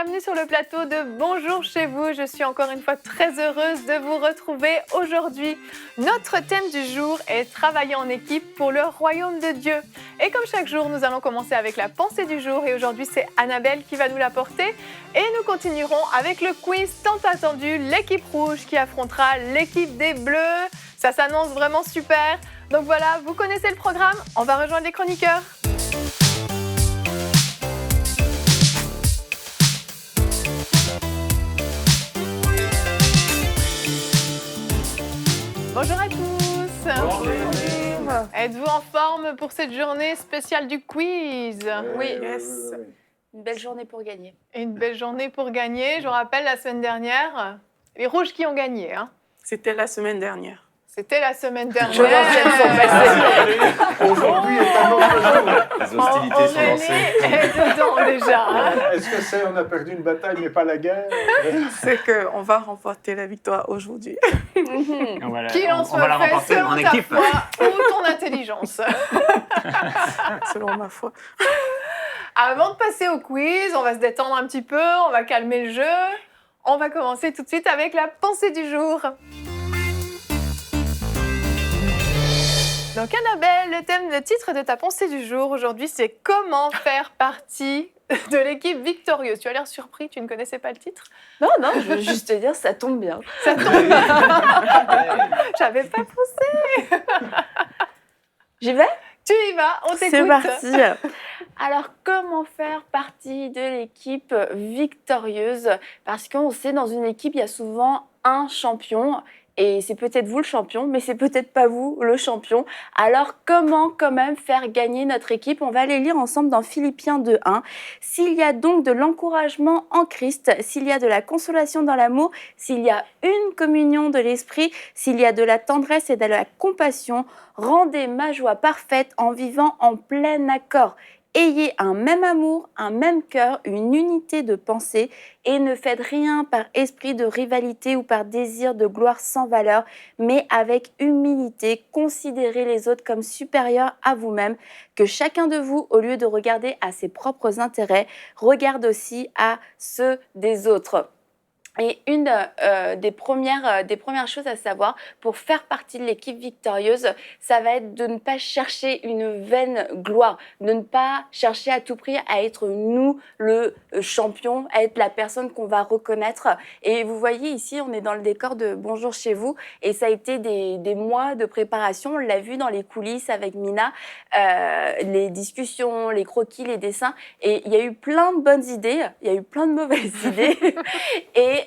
bienvenue sur le plateau de Bonjour chez vous. Je suis encore une fois très heureuse de vous retrouver aujourd'hui. Notre thème du jour est travailler en équipe pour le royaume de Dieu. Et comme chaque jour, nous allons commencer avec la pensée du jour et aujourd'hui c'est Annabelle qui va nous l'apporter. Et nous continuerons avec le quiz tant attendu, l'équipe rouge qui affrontera l'équipe des bleus. Ça s'annonce vraiment super. Donc voilà, vous connaissez le programme, on va rejoindre les chroniqueurs. Bonjour à tous. Bonjour. Êtes-vous en forme pour cette journée spéciale du quiz? Oui, yes. Une belle journée pour gagner. Une belle journée pour gagner. Je vous rappelle, la semaine dernière, les rouges qui ont gagné. C'était la semaine dernière. C'était la semaine dernière. Aujourd'hui est un autre jour. Les hostilités sont lancées. On est dedans déjà. Est-ce que c'est on a perdu une bataille mais pas la guerre? C'est qu'on va remporter la victoire aujourd'hui. Qu'il en soit la fait remporter selon en ta équipe. foi ou ton intelligence. Selon ma foi. Avant de passer au quiz, on va se détendre un petit peu, on va calmer le jeu. On va commencer tout de suite avec la pensée du jour. Donc Annabelle, le titre de ta pensée du jour aujourd'hui, c'est comment faire partie de l'équipe victorieuse. Tu as l'air surpris, tu ne connaissais pas le titre? Non, je veux juste te dire, ça tombe bien. Ça tombe bien. J'avais pas pensé. J'y vais? Tu y vas, on t'écoute. C'est parti. Alors, comment faire partie de l'équipe victorieuse? Parce qu'on sait, dans une équipe, il y a souvent un champion. Et c'est peut-être vous le champion, mais c'est peut-être pas vous le champion. Alors, comment quand même faire gagner notre équipe? On va aller lire ensemble dans Philippiens 2:1. S'il y a donc de l'encouragement en Christ, s'il y a de la consolation dans l'amour, s'il y a une communion de l'esprit, s'il y a de la tendresse et de la compassion, rendez ma joie parfaite en vivant en plein accord. Ayez un même amour, un même cœur, une unité de pensée et ne faites rien par esprit de rivalité ou par désir de gloire sans valeur, mais avec humilité, considérez les autres comme supérieurs à vous-même, que chacun de vous, au lieu de regarder à ses propres intérêts, regarde aussi à ceux des autres. Et une des premières choses à savoir pour faire partie de l'équipe victorieuse, ça va être de ne pas chercher une vaine gloire, de ne pas chercher à tout prix à être nous le champion, à être la personne qu'on va reconnaître. Et vous voyez ici, on est dans le décor de Bonjour chez vous et ça a été des mois de préparation. On l'a vu dans les coulisses avec Mina, les discussions, les croquis, les dessins. Et il y a eu plein de bonnes idées, il y a eu plein de mauvaises idées. Et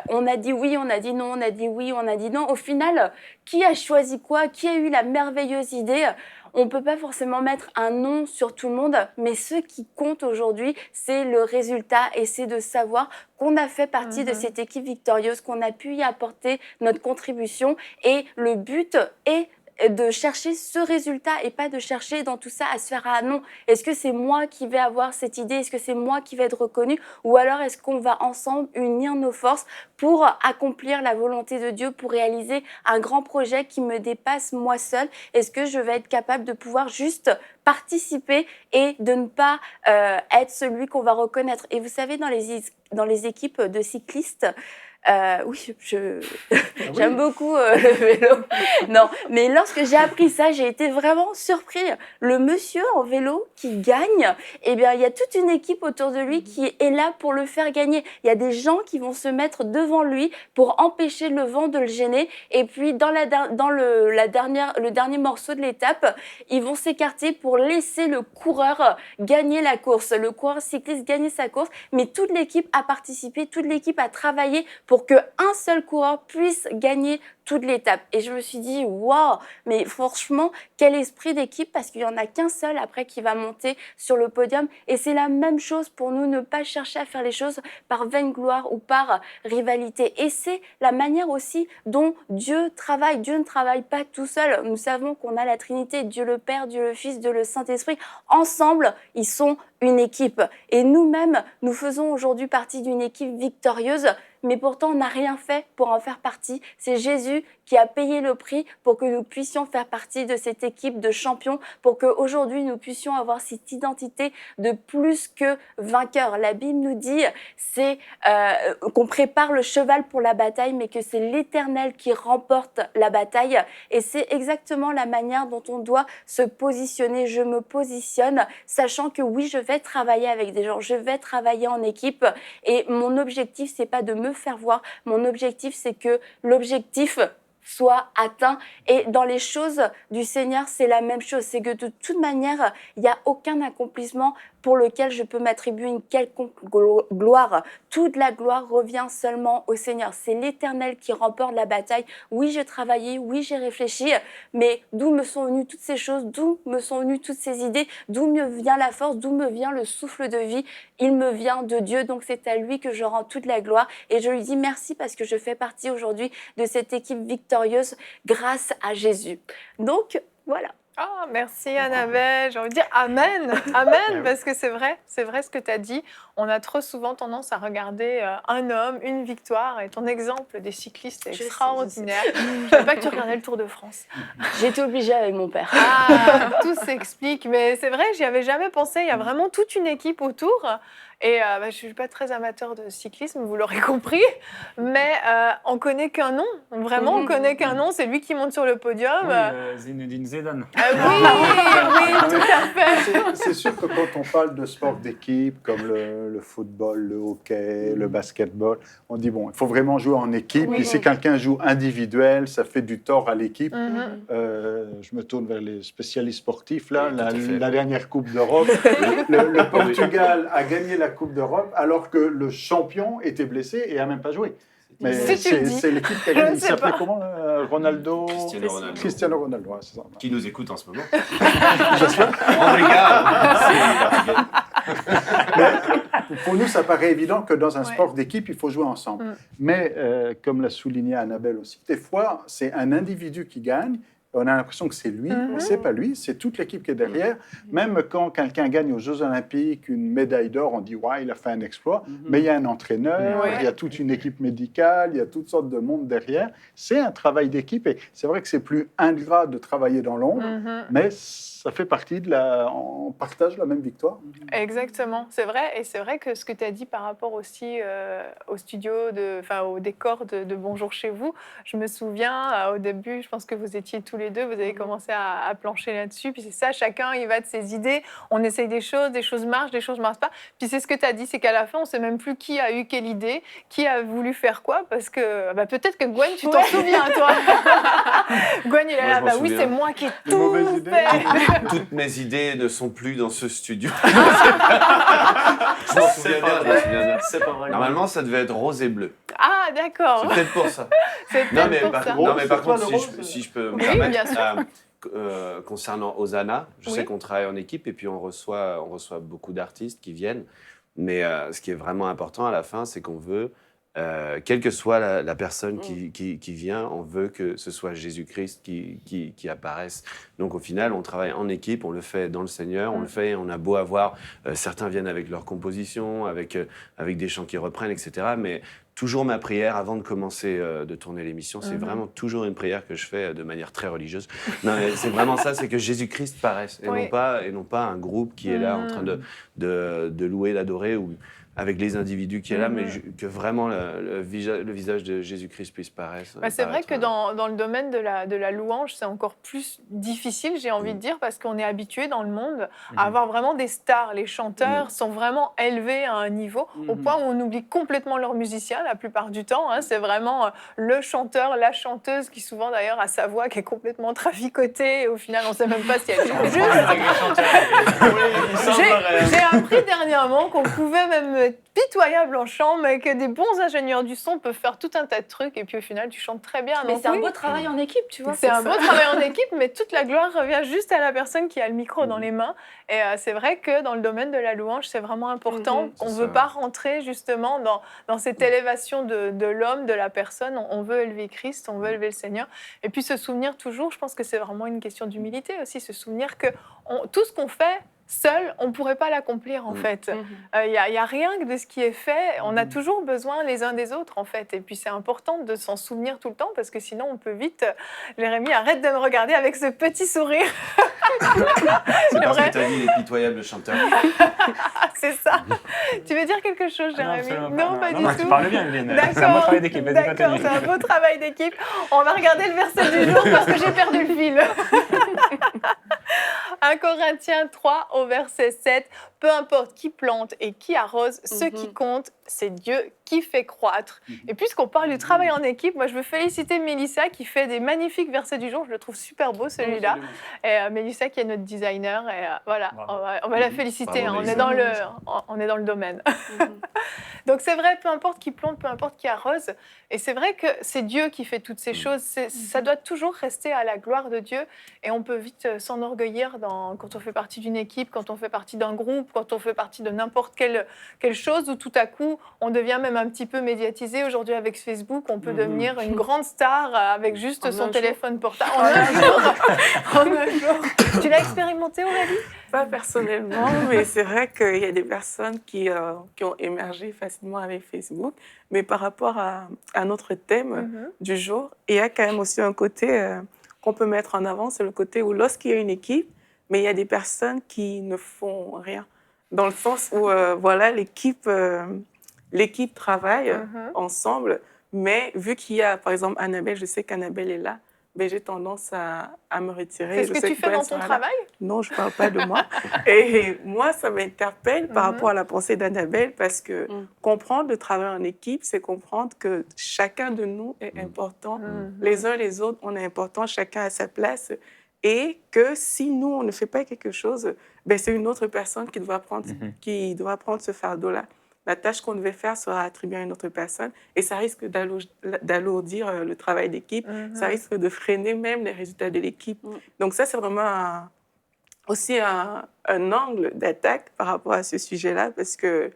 on a dit oui, on a dit non, on a dit oui, on a dit non. Au final, qui a choisi quoi? Qui a eu la merveilleuse idée? On ne peut pas forcément mettre un nom sur tout le monde, mais ce qui compte aujourd'hui, c'est le résultat et c'est de savoir qu'on a fait partie de cette équipe victorieuse, qu'on a pu y apporter notre contribution. Et le but est de chercher ce résultat et pas de chercher dans tout ça à se faire « ah non, est-ce que c'est moi qui vais avoir cette idée? Est-ce que c'est moi qui vais être reconnu? Ou alors est-ce qu'on va ensemble unir nos forces pour accomplir la volonté de Dieu, pour réaliser un grand projet qui me dépasse moi seule? Est-ce que je vais être capable de pouvoir juste participer et de ne pas être celui qu'on va reconnaître? Et vous savez, dans les équipes de cyclistes, j'aime beaucoup le vélo. Non, mais lorsque j'ai appris ça, j'ai été vraiment surpris. Le monsieur en vélo qui gagne, eh bien, il y a toute une équipe autour de lui qui est là pour le faire gagner. Il y a des gens qui vont se mettre devant lui pour empêcher le vent de le gêner. Et puis, dans le dernier morceau de l'étape, ils vont s'écarter pour laisser le coureur gagner la course, le coureur cycliste gagner sa course. Mais toute l'équipe a participé, toute l'équipe a travaillé pour qu'un seul coureur puisse gagner toute l'étape. Et je me suis dit, waouh, mais franchement, quel esprit d'équipe, parce qu'il n'y en a qu'un seul après qui va monter sur le podium. Et c'est la même chose pour nous, ne pas chercher à faire les choses par vaine gloire ou par rivalité. Et c'est la manière aussi dont Dieu travaille. Dieu ne travaille pas tout seul. Nous savons qu'on a la Trinité, Dieu le Père, Dieu le Fils, Dieu le Saint-Esprit. Ensemble, ils sont une équipe. Et nous-mêmes, nous faisons aujourd'hui partie d'une équipe victorieuse. mais pourtant on n'a rien fait pour en faire partie. C'est Jésus qui a payé le prix pour que nous puissions faire partie de cette équipe de champions, pour qu'aujourd'hui nous puissions avoir cette identité de plus que vainqueur. La Bible nous dit qu'on prépare le cheval pour la bataille, mais que c'est l'Éternel qui remporte la bataille. Et c'est exactement la manière dont on doit se positionner. Je me positionne, sachant que oui, je vais travailler avec des gens, je vais travailler en équipe. Et mon objectif, c'est pas de me faire voir. Mon objectif, c'est que l'objectif soit atteint. Et dans les choses du Seigneur, c'est la même chose. C'est que de toute manière, il n'y a aucun accomplissement pour lequel je peux m'attribuer une quelconque gloire. Toute la gloire revient seulement au Seigneur. C'est l'Éternel qui remporte la bataille. Oui, j'ai travaillé, oui, j'ai réfléchi, mais d'où me sont venues toutes ces choses, d'où me sont venues toutes ces idées, d'où me vient la force, d'où me vient le souffle de vie? Il me vient de Dieu, donc c'est à lui que je rends toute la gloire. Et je lui dis merci parce que je fais partie aujourd'hui de cette équipe victorieuse grâce à Jésus. Donc, voilà. Ah, merci Annabelle. J'ai envie de dire Amen. Amen, parce que c'est vrai ce que tu as dit. On a trop souvent tendance à regarder un homme, une victoire, et ton exemple des cyclistes est extraordinaire. Je ne savais pas que tu regardais le Tour de France. J'ai été obligée avec mon père. Ah, tout s'explique, mais c'est vrai, j'y avais jamais pensé. Il y a vraiment toute une équipe autour. Et je ne suis pas très amateur de cyclisme, vous l'aurez compris, mais on ne connaît qu'un nom. Vraiment, on connaît qu'un nom, c'est lui qui monte sur le podium. Zinedine Zidane. Oui, tout à fait. C'est sûr que quand on parle de sport d'équipe, comme le football, le hockey, le basketball, on dit, bon, il faut vraiment jouer en équipe. Oui. Et si quelqu'un joue individuel, ça fait du tort à l'équipe. Mhm. Je me tourne vers les spécialistes sportifs. Là, Oui, tout à fait. la dernière Coupe d'Europe, le Portugal a gagné la Coupe d'Europe alors que le champion était blessé et n'a même pas joué. Mais Si tu le dis. c'est l'équipe qui a Je gagné. ne Il sais s'appelait pas. comment Ronaldo Cristiano Ronaldo. Cristiano Ronaldo, ouais, c'est ça. Qui nous écoute en ce moment. J'espère. Obrigado. Pour nous, ça paraît évident que dans un Ouais. sport d'équipe, il faut jouer ensemble. Mm. Mais comme l'a souligné Annabelle aussi, des fois, c'est un individu qui gagne. On a l'impression que c'est lui, mais c'est pas lui, c'est toute l'équipe qui est derrière. Même quand quelqu'un gagne aux Jeux Olympiques une médaille d'or, on dit ouais, il a fait un exploit. Mais il y a un entraîneur, Ouais. il y a toute une équipe médicale, il y a toutes sortes de monde derrière. C'est un travail d'équipe et c'est vrai que c'est plus ingrat de travailler dans l'ombre, Mhm. mais ça fait partie de on partage la même victoire. Exactement, c'est vrai. Et c'est vrai que ce que tu as dit par rapport aussi au studio, au décor de Bonjour chez vous, je me souviens au début, je pense que vous étiez tous les deux, vous avez commencé à plancher là-dessus. Puis c'est ça, chacun il va de ses idées, on essaye des choses marchent, des choses ne marchent pas. Puis c'est ce que tu as dit, c'est qu'à la fin, on ne sait même plus qui a eu quelle idée, qui a voulu faire quoi, parce que peut-être que Gwen, tu t'en souviens, toi. Gwen, il est Moi, là, je m'en oui, souviens. c'est moi qui ai Les tout mauvaises idées. fait. Toutes mes idées ne sont plus dans ce studio. Je m'en souviens bien. C'est pas vrai. Normalement, ça devait être rose et bleu. Ah, d'accord. C'est peut-être pour ça. C'est Non, peut-être mais pour par, ça. non, mais par C'est toi, contre, le si rose. si je peux me Oui, permettre, bien sûr. concernant Hosanna, je Oui. sais qu'on travaille en équipe et puis on reçoit beaucoup d'artistes qui viennent. Mais ce qui est vraiment important à la fin, c'est qu'on veut, quelle que soit la personne qui vient, on veut que ce soit Jésus-Christ qui apparaisse. Donc au final, on travaille en équipe, on le fait dans le Seigneur, on le fait, on a beau avoir, certains viennent avec leur composition, avec des chants qui reprennent, etc. Mais toujours ma prière avant de commencer de tourner l'émission, c'est vraiment toujours une prière que je fais de manière très religieuse. Non, mais c'est vraiment ça, c'est que Jésus-Christ paraisse et, Oui. non pas un groupe qui est là en train de louer, d'adorer ou avec les individus qui est là, mais que vraiment le visage de Jésus-Christ puisse paraître. C'est vrai que dans le domaine de la louange, c'est encore plus difficile, j'ai envie de dire, parce qu'on est habitué dans le monde à avoir vraiment des stars. Les chanteurs sont vraiment élevés à un niveau au point où on oublie complètement leurs musiciens la plupart du temps. Hein. C'est vraiment le chanteur, la chanteuse qui souvent d'ailleurs a sa voix qui est complètement traficotée et au final on ne sait même pas si elle chante juste. J'ai appris dernièrement qu'on pouvait même être pitoyable en chant, mais que des bons ingénieurs du son peuvent faire tout un tas de trucs et puis au final tu chantes très bien. Mais Donc c'est un oui, beau travail en équipe, tu vois. c'est un beau travail en équipe, mais toute la gloire revient juste à la personne qui a le micro dans les mains. Et c'est vrai que dans le domaine de la louange, c'est vraiment important. On ne veut pas rentrer justement dans cette élévation de l'homme, de la personne. On veut élever Christ, on veut élever le Seigneur. Et puis se souvenir toujours, je pense que c'est vraiment une question d'humilité aussi, se souvenir que tout ce qu'on fait, seul, on ne pourrait pas l'accomplir en fait. Il n'y a rien de ce qui est fait. On a toujours besoin les uns des autres en fait. Et puis c'est important de s'en souvenir tout le temps parce que sinon on peut vite... Jérémy, arrête de me regarder avec ce petit sourire. C'est parce vrai. que tu as dit les pitoyables chanteurs. C'est ça. Tu veux dire quelque chose, Jérémy? Non, pas du Tu tout. parles bien, Evelyne. D'accord. C'est un beau travail d'équipe. Vas-y, D'accord, continue. c'est un beau travail d'équipe. On va regarder le verset du jour parce que j'ai perdu le fil. 1 Corinthiens 3 au verset 7. Peu importe qui plante et qui arrose, ce qui compte, c'est Dieu qui fait croître. Et puisqu'on parle du travail en équipe, moi je veux féliciter Mélissa qui fait des magnifiques versets du jour. Je le trouve super beau celui-là. Et Mélissa qui est notre designer. Et voilà, on va la féliciter. Bravo, On Mélissa. on est dans le domaine. Donc c'est vrai, peu importe qui plante, peu importe qui arrose. Et c'est vrai que c'est Dieu qui fait toutes ces choses. Ça doit toujours rester à la gloire de Dieu. Et on peut vite s'enorgueillir quand on fait partie d'une équipe, quand on fait partie d'un groupe, quand on fait partie de n'importe quelle chose où tout à coup, on devient même un petit peu médiatisé. Aujourd'hui, avec Facebook, on peut devenir une grande star avec juste son téléphone portable. En un jour. En un jour. Tu l'as expérimenté, Aurélie? Pas personnellement, mais c'est vrai qu'il y a des personnes qui ont émergé facilement avec Facebook. Mais par rapport à notre thème du jour, il y a quand même aussi un côté qu'on peut mettre en avant, c'est le côté où lorsqu'il y a une équipe, mais il y a des personnes qui ne font rien. Dans le sens où, voilà, l'équipe travaille ensemble, mais vu qu'il y a, par exemple, Annabelle, je sais qu'Annabelle est là, mais j'ai tendance à me retirer. C'est ce que tu fais dans ton travail? Non, je ne parle pas de moi. Et moi, ça m'interpelle par rapport à la pensée d'Annabelle parce que comprendre le travail en équipe, c'est comprendre que chacun de nous est important. Les uns les autres, on est important, chacun à sa place. Et que si nous, on ne fait pas quelque chose, ben, c'est une autre personne qui doit prendre ce fardeau-là. La tâche qu'on devait faire sera attribuée à une autre personne et ça risque d'alourdir le travail d'équipe, ça risque de freiner même les résultats de l'équipe. Donc ça, c'est vraiment aussi un angle d'attaque par rapport à ce sujet-là parce que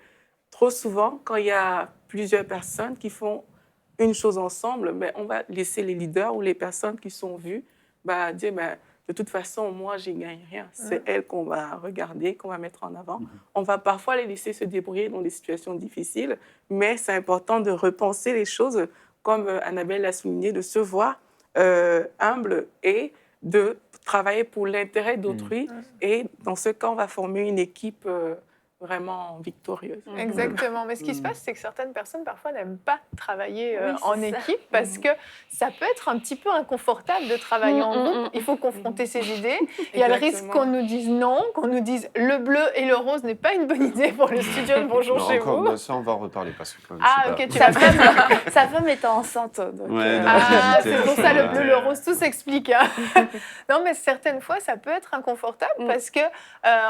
trop souvent, quand il y a plusieurs personnes qui font une chose ensemble, ben, on va laisser les leaders ou les personnes qui sont vues dire de toute façon, moi, j'y gagne rien. C'est elles qu'on va regarder, qu'on va mettre en avant. On va parfois les laisser se débrouiller dans des situations difficiles, mais c'est important de repenser les choses, comme Annabelle l'a souligné, de se voir humble et de travailler pour l'intérêt d'autrui. Et dans ce cas, on va former une équipe vraiment victorieuse. Exactement. Mais ce qui se passe, c'est que certaines personnes, parfois, n'aiment pas travailler en équipe parce que ça peut être un petit peu inconfortable de travailler en groupe. Il faut confronter ses idées. Il y a le risque qu'on nous dise non, qu'on nous dise le bleu et le rose n'est pas une bonne idée pour le studio de Bonjour chez vous. Non, ça, on va en reparler parce que quand même, Ah, ok, tu vas pas. Sa femme était enceinte. Donc, Ouais, non, Ah, j'étais- c'est pour ça le bleu, le Ouais. rose, tout s'explique. Hein. Non, mais certaines fois, ça peut être inconfortable parce que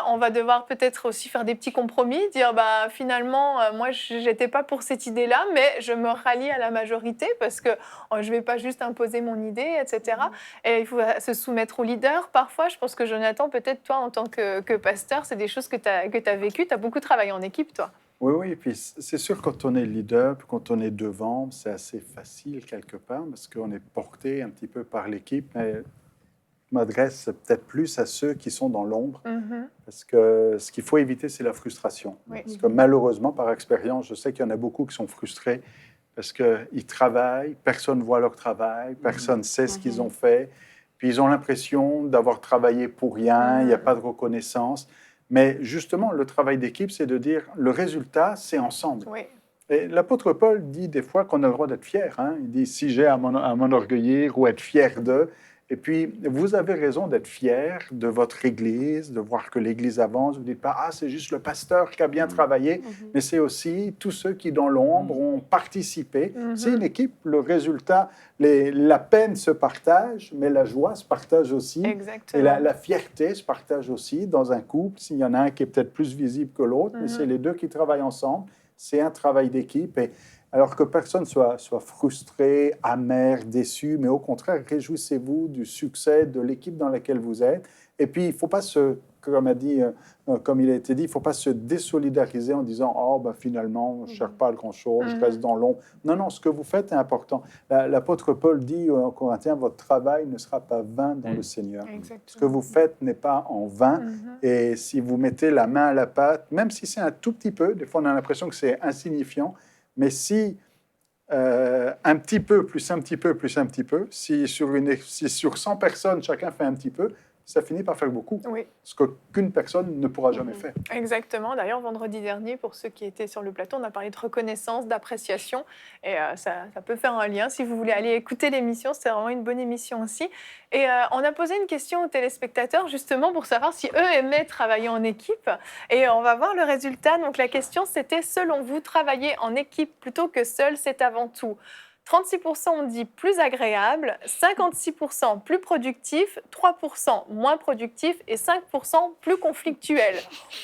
on va devoir peut-être aussi faire des petits compromis, dire finalement, moi, j'étais pas pour cette idée-là, mais je me rallie à la majorité parce que je vais pas juste imposer mon idée, etc. Et il faut se soumettre au leader. Parfois, je pense que Jonathan, peut-être toi, en tant que pasteur, c'est des choses que tu as vécues. Tu as beaucoup travaillé en équipe, toi. Oui, et puis c'est sûr, quand on est leader, puis quand on est devant, c'est assez facile quelque part, parce qu'on est porté un petit peu par l'équipe, mais je m'adresse peut-être plus à ceux qui sont dans l'ombre, parce que ce qu'il faut éviter, c'est la frustration. Oui. Parce que malheureusement, par expérience, je sais qu'il y en a beaucoup qui sont frustrés, parce qu'ils travaillent, personne ne voit leur travail, personne ne sait ce qu'ils ont fait, puis ils ont l'impression d'avoir travaillé pour rien, il n'y a pas de reconnaissance. Mais justement, le travail d'équipe, c'est de dire le résultat, c'est ensemble. Oui. Et l'apôtre Paul dit des fois qu'on a le droit d'être fier. Hein. Il dit si j'ai à m'enorgueillir ou être fier d'eux. Et puis, vous avez raison d'être fier de votre Église, de voir que l'Église avance. Vous ne dites pas ah, c'est juste le pasteur qui a bien travaillé, mais c'est aussi tous ceux qui, dans l'ombre, ont participé. C'est une équipe, le résultat, la peine se partage, mais la joie se partage aussi. Exactement. Et la fierté se partage aussi dans un couple. S'il y en a un qui est peut-être plus visible que l'autre, mais c'est les deux qui travaillent ensemble. C'est un travail d'équipe. Et alors que personne soit frustré, amer, déçu, mais au contraire, réjouissez-vous du succès de l'équipe dans laquelle vous êtes. Et puis, il ne faut pas comme il a été dit, il ne faut pas se désolidariser en disant « Oh, ben, finalement, je ne cherche pas grand-chose, je reste dans l'ombre. » Non, non, ce que vous faites est important. L'apôtre Paul dit aux Corinthiens « Votre travail ne sera pas vain dans le Seigneur. » Ce que vous faites n'est pas en vain. Et si vous mettez la main à la pâte, même si c'est un tout petit peu, des fois on a l'impression que c'est insignifiant, mais si un petit peu, plus un petit peu, plus un petit peu, si sur 100 personnes, chacun fait un petit peu, ça finit par faire beaucoup. Oui. Ce qu'aucune personne ne pourra jamais faire. Exactement. D'ailleurs, vendredi dernier, pour ceux qui étaient sur le plateau, on a parlé de reconnaissance, d'appréciation. Et ça peut faire un lien. Si vous voulez aller écouter l'émission, c'est vraiment une bonne émission aussi. Et on a posé une question aux téléspectateurs, justement, pour savoir si eux aimaient travailler en équipe. Et on va voir le résultat. Donc, la question, c'était, selon vous, travailler en équipe plutôt que seul, c'est avant tout 36% ont dit plus agréable, 56% plus productif, 3% moins productif et 5% plus conflictuel.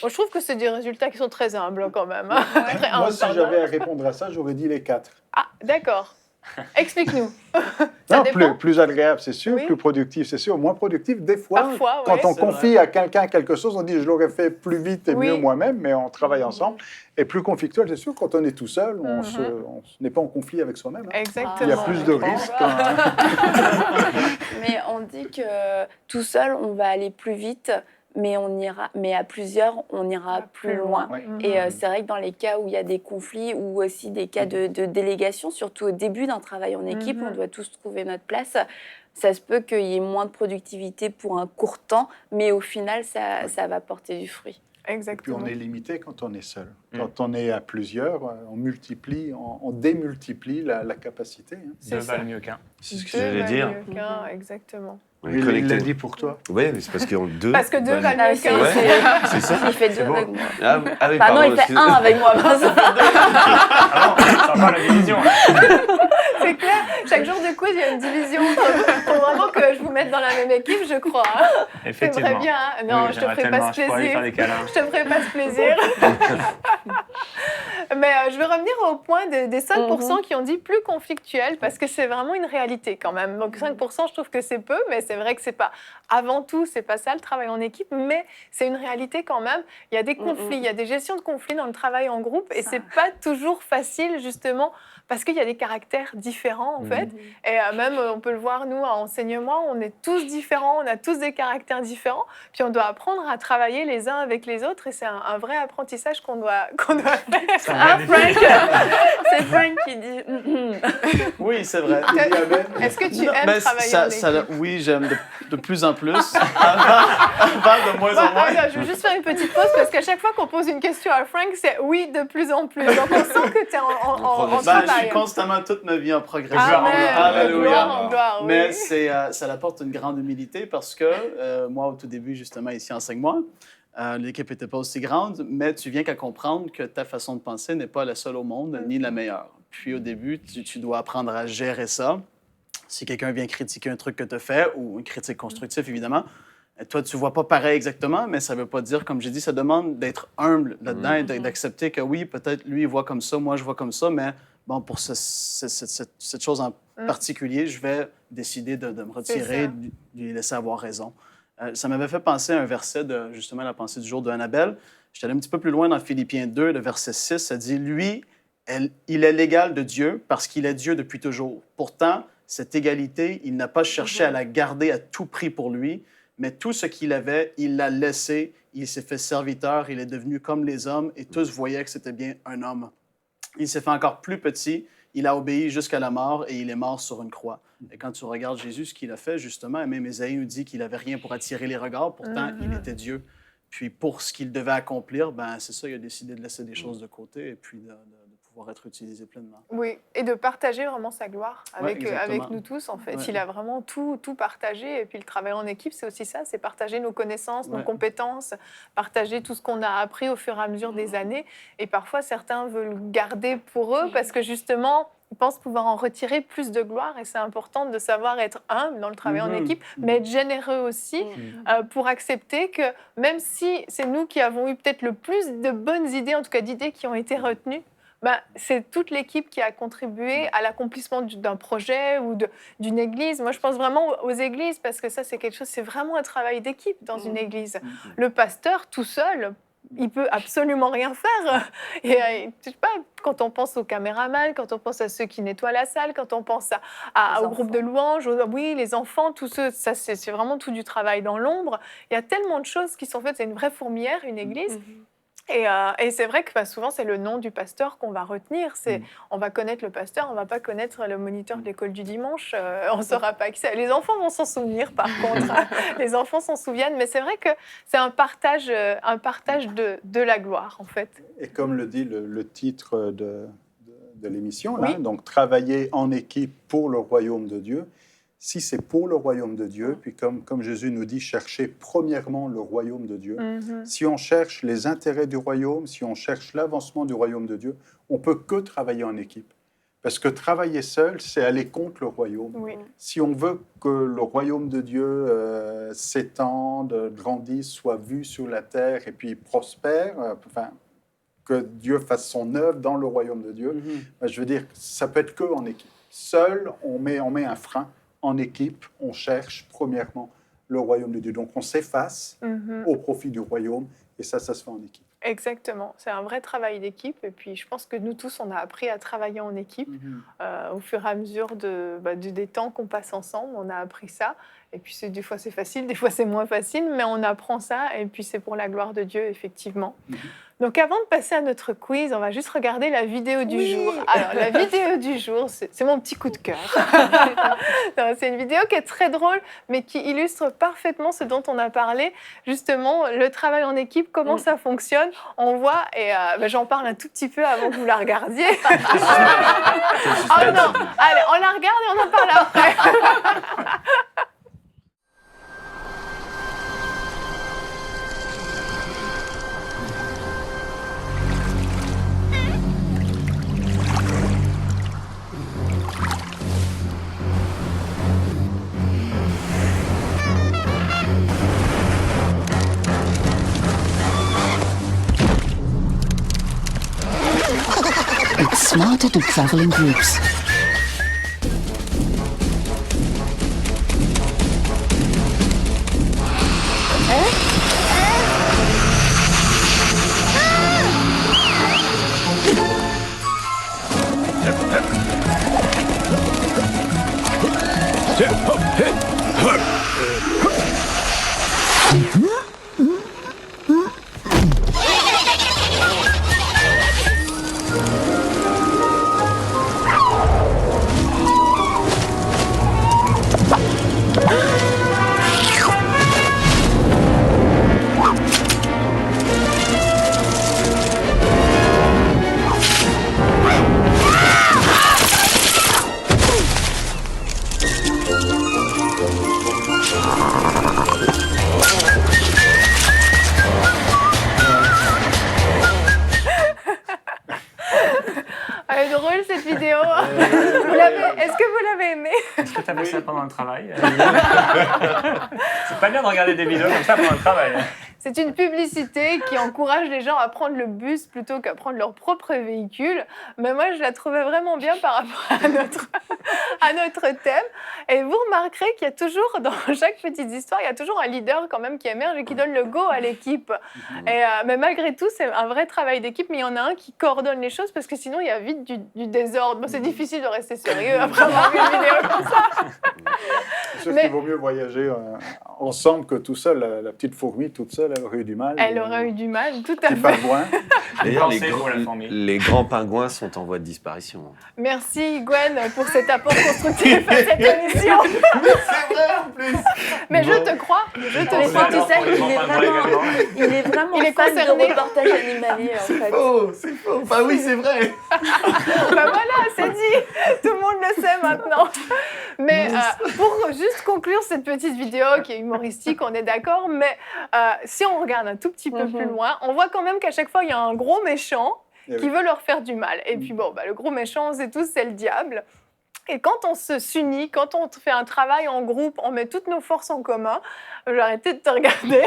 Bon, je trouve que c'est des résultats qui sont très humbles quand même. Très Moi, humbles, si pardon. j'avais à répondre à ça, j'aurais dit les 4. Ah, d'accord. Explique-nous. Ça Non, dépend. plus agréable, c'est sûr, Oui. plus productif, c'est sûr, moins productif. Des fois, Parfois, quand ouais, on c'est confie à quelqu'un quelque chose, on dit je l'aurais fait plus vite et Oui. mieux moi-même, mais on travaille ensemble. Et plus conflictuel, c'est sûr, quand on est tout seul, on n'est pas en conflit avec soi-même. Hein. Exactement. Il y a plus de risques. Mais on dit que tout seul, on va aller plus vite, mais à plusieurs, on ira plus loin. Ouais. Et c'est vrai que dans les cas où il y a des conflits ou aussi des cas de délégation, surtout au début d'un travail en équipe, on doit tous trouver notre place. Ça se peut qu'il y ait moins de productivité pour un court temps, mais au final, ça va porter du fruit. Et puis Exactement. on est limité quand on est seul. Quand on est à plusieurs, on démultiplie la capacité. Hein. C'est Deux ça. valent mieux qu'un. C'est ce que Deux j'allais valent dire. mieux qu'un, exactement. Oui, Il l'a dit pour toi. Oui, mais c'est parce qu'ils ont deux. Parce que deux valent Ah, mieux c'est- qu'un. Ouais, c'est ça. Il fait deux beau. avec moi. Ah, ah oui, Enfin, non, pardon, il fait excusez- un avec moi. Ah bon, ça va la division. C'est clair, chaque jour de quiz, il y a une division. Il faut vraiment que je vous mette dans la même équipe, je crois. hein. Effectivement. J'aimerais bien. hein. Non, Oui, je te j'aimerais ferai tellement, pas ce je pourrais lui faire plaisir. des câlins. Je te ferai pas ce plaisir. Mais je vais revenir au point des 5% qui ont dit plus conflictuel, parce que c'est vraiment une réalité quand même. Donc 5%, je trouve que c'est peu, mais c'est vrai que c'est pas, avant tout, c'est pas ça le travail en équipe, mais c'est une réalité quand même. Il y a des conflits, il y a des gestions de conflits dans le travail en groupe, et c'est pas toujours facile justement, parce qu'il y a des caractères différents en fait. Et même, on peut le voir, nous, à enseignement, on est tous différents, on a tous des caractères différents, puis on doit apprendre à travailler les uns avec les autres, et c'est un vrai apprentissage qu'on doit faire. Ah, Frank, c'est Frank qui dit. Oui, c'est vrai. Est-ce que tu Non, aimes mais travailler en équipe? oui, j'aime de plus en plus. Avant de moins en moins. Attends, je veux juste faire une petite pause parce qu'à chaque fois qu'on pose une question à Frank, c'est oui de plus en plus. Donc on sent que tu es en Ben, je travail. suis constamment toute ma vie en progression. Amen. Alléluia. Gloire en gloire, oui. Mais ça apporte une grande humilité parce que moi, au tout début, justement, ici, enseigne-moi, l'équipe n'était pas aussi grande, mais tu viens qu'à comprendre que ta façon de penser n'est pas la seule au monde, ni la meilleure. Puis au début, tu dois apprendre à gérer ça. Si quelqu'un vient critiquer un truc que tu as fait, ou une critique constructive, évidemment, toi, tu ne vois pas pareil exactement, mais ça ne veut pas dire, comme j'ai dit, ça demande d'être humble là-dedans et d'accepter que oui, peut-être lui, il voit comme ça, moi, je vois comme ça, mais bon, pour cette chose en particulier, je vais décider de me retirer, de lui laisser avoir raison. Ça m'avait fait penser à un verset de, justement, la pensée du jour de Annabelle. J'étais allé un petit peu plus loin dans Philippiens 2, le verset 6, ça dit « Lui, il est l'égal de Dieu parce qu'il est Dieu depuis toujours. Pourtant, cette égalité, il n'a pas cherché à la garder à tout prix pour lui, mais tout ce qu'il avait, il l'a laissé, il s'est fait serviteur, il est devenu comme les hommes et tous voyaient que c'était bien un homme. Il s'est fait encore plus petit, il a obéi jusqu'à la mort et il est mort sur une croix. » Et quand tu regardes Jésus, ce qu'il a fait, justement, et même Ésaïe nous dit qu'il n'avait rien pour attirer les regards, pourtant il était Dieu. Puis pour ce qu'il devait accomplir, ben c'est ça, il a décidé de laisser des choses de côté et puis de pouvoir être utilisé pleinement. Oui, et de partager vraiment sa gloire avec exactement. nous tous, en fait. Ouais. Il a vraiment tout partagé. Et puis le travail en équipe, c'est aussi ça, c'est partager nos connaissances, nos compétences, partager tout ce qu'on a appris au fur et à mesure des années. Et parfois, certains veulent garder pour eux parce que justement, ils pensent pouvoir en retirer plus de gloire. Et c'est important de savoir être humble dans le travail en équipe, mais être généreux aussi pour accepter que même si c'est nous qui avons eu peut-être le plus de bonnes idées, en tout cas d'idées qui ont été retenues, c'est toute l'équipe qui a contribué à l'accomplissement d'un projet ou d'une église. Moi, je pense vraiment aux églises parce que ça, c'est vraiment un travail d'équipe dans une église. Le pasteur, tout seul, il peut absolument rien faire. Et je sais pas, quand on pense aux caméramans, quand on pense à ceux qui nettoient la salle, quand on pense au groupe de louanges, oui, les enfants, tout ça, c'est vraiment tout du travail dans l'ombre. Il y a tellement de choses qui sont faites. C'est une vraie fourmilière, une église. Et c'est vrai que souvent, c'est le nom du pasteur qu'on va retenir. On va connaître le pasteur, on ne va pas connaître le moniteur de l'école du dimanche. On ne saura pas qui c'est. Les enfants vont s'en souvenir, par contre. Les enfants s'en souviennent. Mais c'est vrai que c'est un partage de la gloire, en fait. Et comme le dit le titre de l'émission, là, donc travailler en équipe pour le royaume de Dieu. Si c'est pour le royaume de Dieu, puis comme Jésus nous dit, chercher premièrement le royaume de Dieu. Si on cherche les intérêts du royaume, si on cherche l'avancement du royaume de Dieu, on ne peut que travailler en équipe. Parce que travailler seul, c'est aller contre le royaume. Si on veut que le royaume de Dieu s'étende, grandisse, soit vu sur la terre et puis prospère, que Dieu fasse son œuvre dans le royaume de Dieu, je veux dire, ça peut être que en équipe. Seul, on met un frein. En équipe, on cherche premièrement le royaume de Dieu. Donc, on s'efface au profit du royaume et ça se fait en équipe. Exactement. C'est un vrai travail d'équipe. Et puis, je pense que nous tous, on a appris à travailler en équipe au fur et à mesure des temps qu'on passe ensemble. On a appris ça. Et puis, des fois, c'est facile, des fois, c'est moins facile, mais on apprend ça. Et puis, c'est pour la gloire de Dieu, effectivement. Donc, avant de passer à notre quiz, on va juste regarder la vidéo du jour. Alors, la vidéo du jour, c'est mon petit coup de cœur. C'est une vidéo qui est très drôle, mais qui illustre parfaitement ce dont on a parlé. Justement, le travail en équipe, comment ça fonctionne. On voit, et j'en parle un tout petit peu avant que vous la regardiez. Oh non, allez, on la regarde et on en parle après. It's smarter to travel in groups. Elle est drôle cette vidéo. Est-ce que vous l'avez aimée? Est-ce que tu as vu ça pendant le travail? C'est pas bien de regarder des vidéos comme ça pendant le travail. C'est une publicité qui encourage les gens à prendre le bus plutôt qu'à prendre leur propre véhicule. Mais moi, je la trouvais vraiment bien par rapport à notre thème. Et vous remarquerez qu'il y a toujours, dans chaque petite histoire, il y a toujours un leader quand même qui émerge et qui donne le go à l'équipe. Mais malgré tout, c'est un vrai travail d'équipe. Mais il y en a un qui coordonne les choses parce que sinon, il y a vite du désordre. Bon, c'est difficile de rester sérieux après avoir vu une vidéo comme ça. Sauf qu'il vaut mieux voyager ensemble que tout seul. La petite fourmi toute seule, elle aurait eu du mal. Elle aurait eu du mal, tout à fait. Pingouin. D'ailleurs, Pensez, les grands pingouins sont en voie de disparition. Merci Gwen pour cet apport constructif à cette émission. C'est vrai en plus. Mais je te crois, Tu sais, il est vraiment Il est fan concerné. de reportages animaliers, en fait. C'est faux. Enfin oui, c'est vrai. Ben voilà, c'est dit. Tout le monde le sait maintenant. Mais pour juste conclure cette petite vidéo qui est humoristique, on est d'accord, mais si on regarde un tout petit peu plus loin, on voit quand même qu'à chaque fois, il y a un gros méchant qui veut leur faire du mal. Et puis bon, le gros méchant, on sait tous, c'est le diable. Et quand on s'unit, quand on fait un travail en groupe, on met toutes nos forces en commun. Je vais arrêter de te regarder.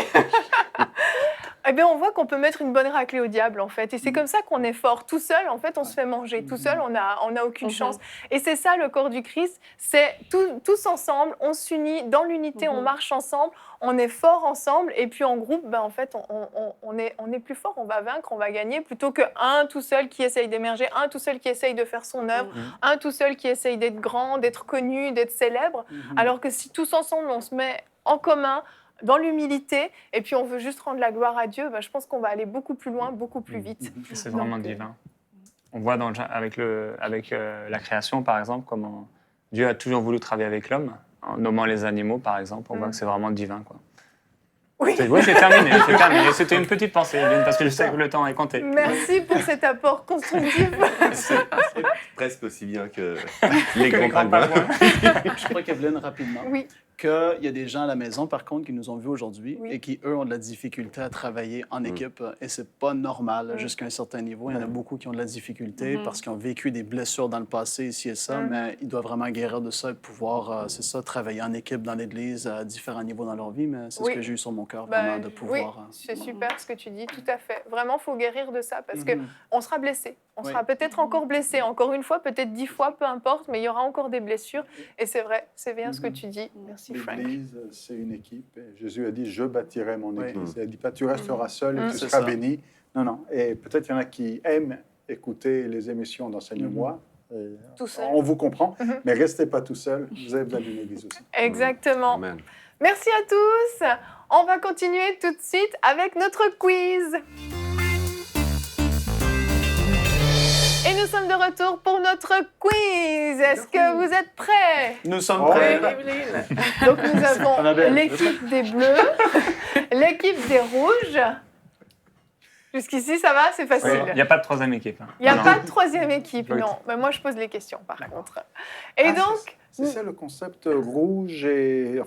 Eh bien, on voit qu'on peut mettre une bonne raclée au diable, en fait. Et c'est comme ça qu'on est fort. Tout seul, en fait, on se fait manger. Tout seul, on n'a aucune chance. Et c'est ça, le corps du Christ. C'est tous ensemble, on s'unit dans l'unité, on marche ensemble, on est fort ensemble. Et puis, en groupe, en fait, on est plus fort, on va vaincre, on va gagner, plutôt qu'un tout seul qui essaye d'émerger, un tout seul qui essaye de faire son œuvre, un tout seul qui essaye d'être grand, d'être connu, d'être célèbre. Alors que si tous ensemble, on se met en commun, dans l'humilité, et puis on veut juste rendre la gloire à Dieu, je pense qu'on va aller beaucoup plus loin, beaucoup plus vite. C'est vraiment divin. On voit avec la création, par exemple, comment Dieu a toujours voulu travailler avec l'homme, en nommant les animaux, par exemple. On voit que c'est vraiment divin, quoi. Oui. C'est terminé. C'était une petite pensée, parce que je sais que le temps est compté. Merci pour cet apport constructif. C'est presque aussi bien que les grands pingouins. Je crois qu'Evelyne, rapidement, Oui. qu'il y a des gens à la maison, par contre, qui nous ont vus aujourd'hui et qui, eux, ont de la difficulté à travailler en équipe. Et c'est pas normal jusqu'à un certain niveau. Il y en a beaucoup qui ont de la difficulté parce qu'ils ont vécu des blessures dans le passé, ici et ça, mais ils doivent vraiment guérir de ça et pouvoir, travailler en équipe dans l'Église à différents niveaux dans leur vie. Mais c'est ce que j'ai eu sur mon cœur, vraiment, de pouvoir... Oui, c'est super ce que tu dis, tout à fait. Vraiment, il faut guérir de ça parce qu'on sera blessé. On sera peut-être encore blessé, encore une fois, peut-être 10 fois, peu importe, mais il y aura encore des blessures. Et c'est vrai, c'est bien ce que tu dis. Merci, Frank. L'Église, c'est une équipe. Et Jésus a dit, je bâtirai mon Église. Il n'a dit pas, tu resteras seul et tu C'est seras ça. béni. Non. Et peut-être il y en a qui aiment écouter les émissions d'Enseigne-moi. Tout seul. On vous comprend, mais restez pas tout seul. Vous avez besoin d'une Église aussi. Exactement. Amen. Merci à tous. On va continuer tout de suite avec notre quiz. Et nous sommes de retour pour notre quiz. Est-ce que vous êtes prêts? Nous sommes Oh, prêts. Donc nous avons Annabelle. l'équipe des bleus, l'équipe des rouges. Jusqu'ici, ça va, c'est facile. Il n'y a pas de troisième équipe. Il n'y a Non. pas de troisième équipe, Oui. non. Mais moi, je pose les questions, par contre. Et donc... C'est ça le concept rouge et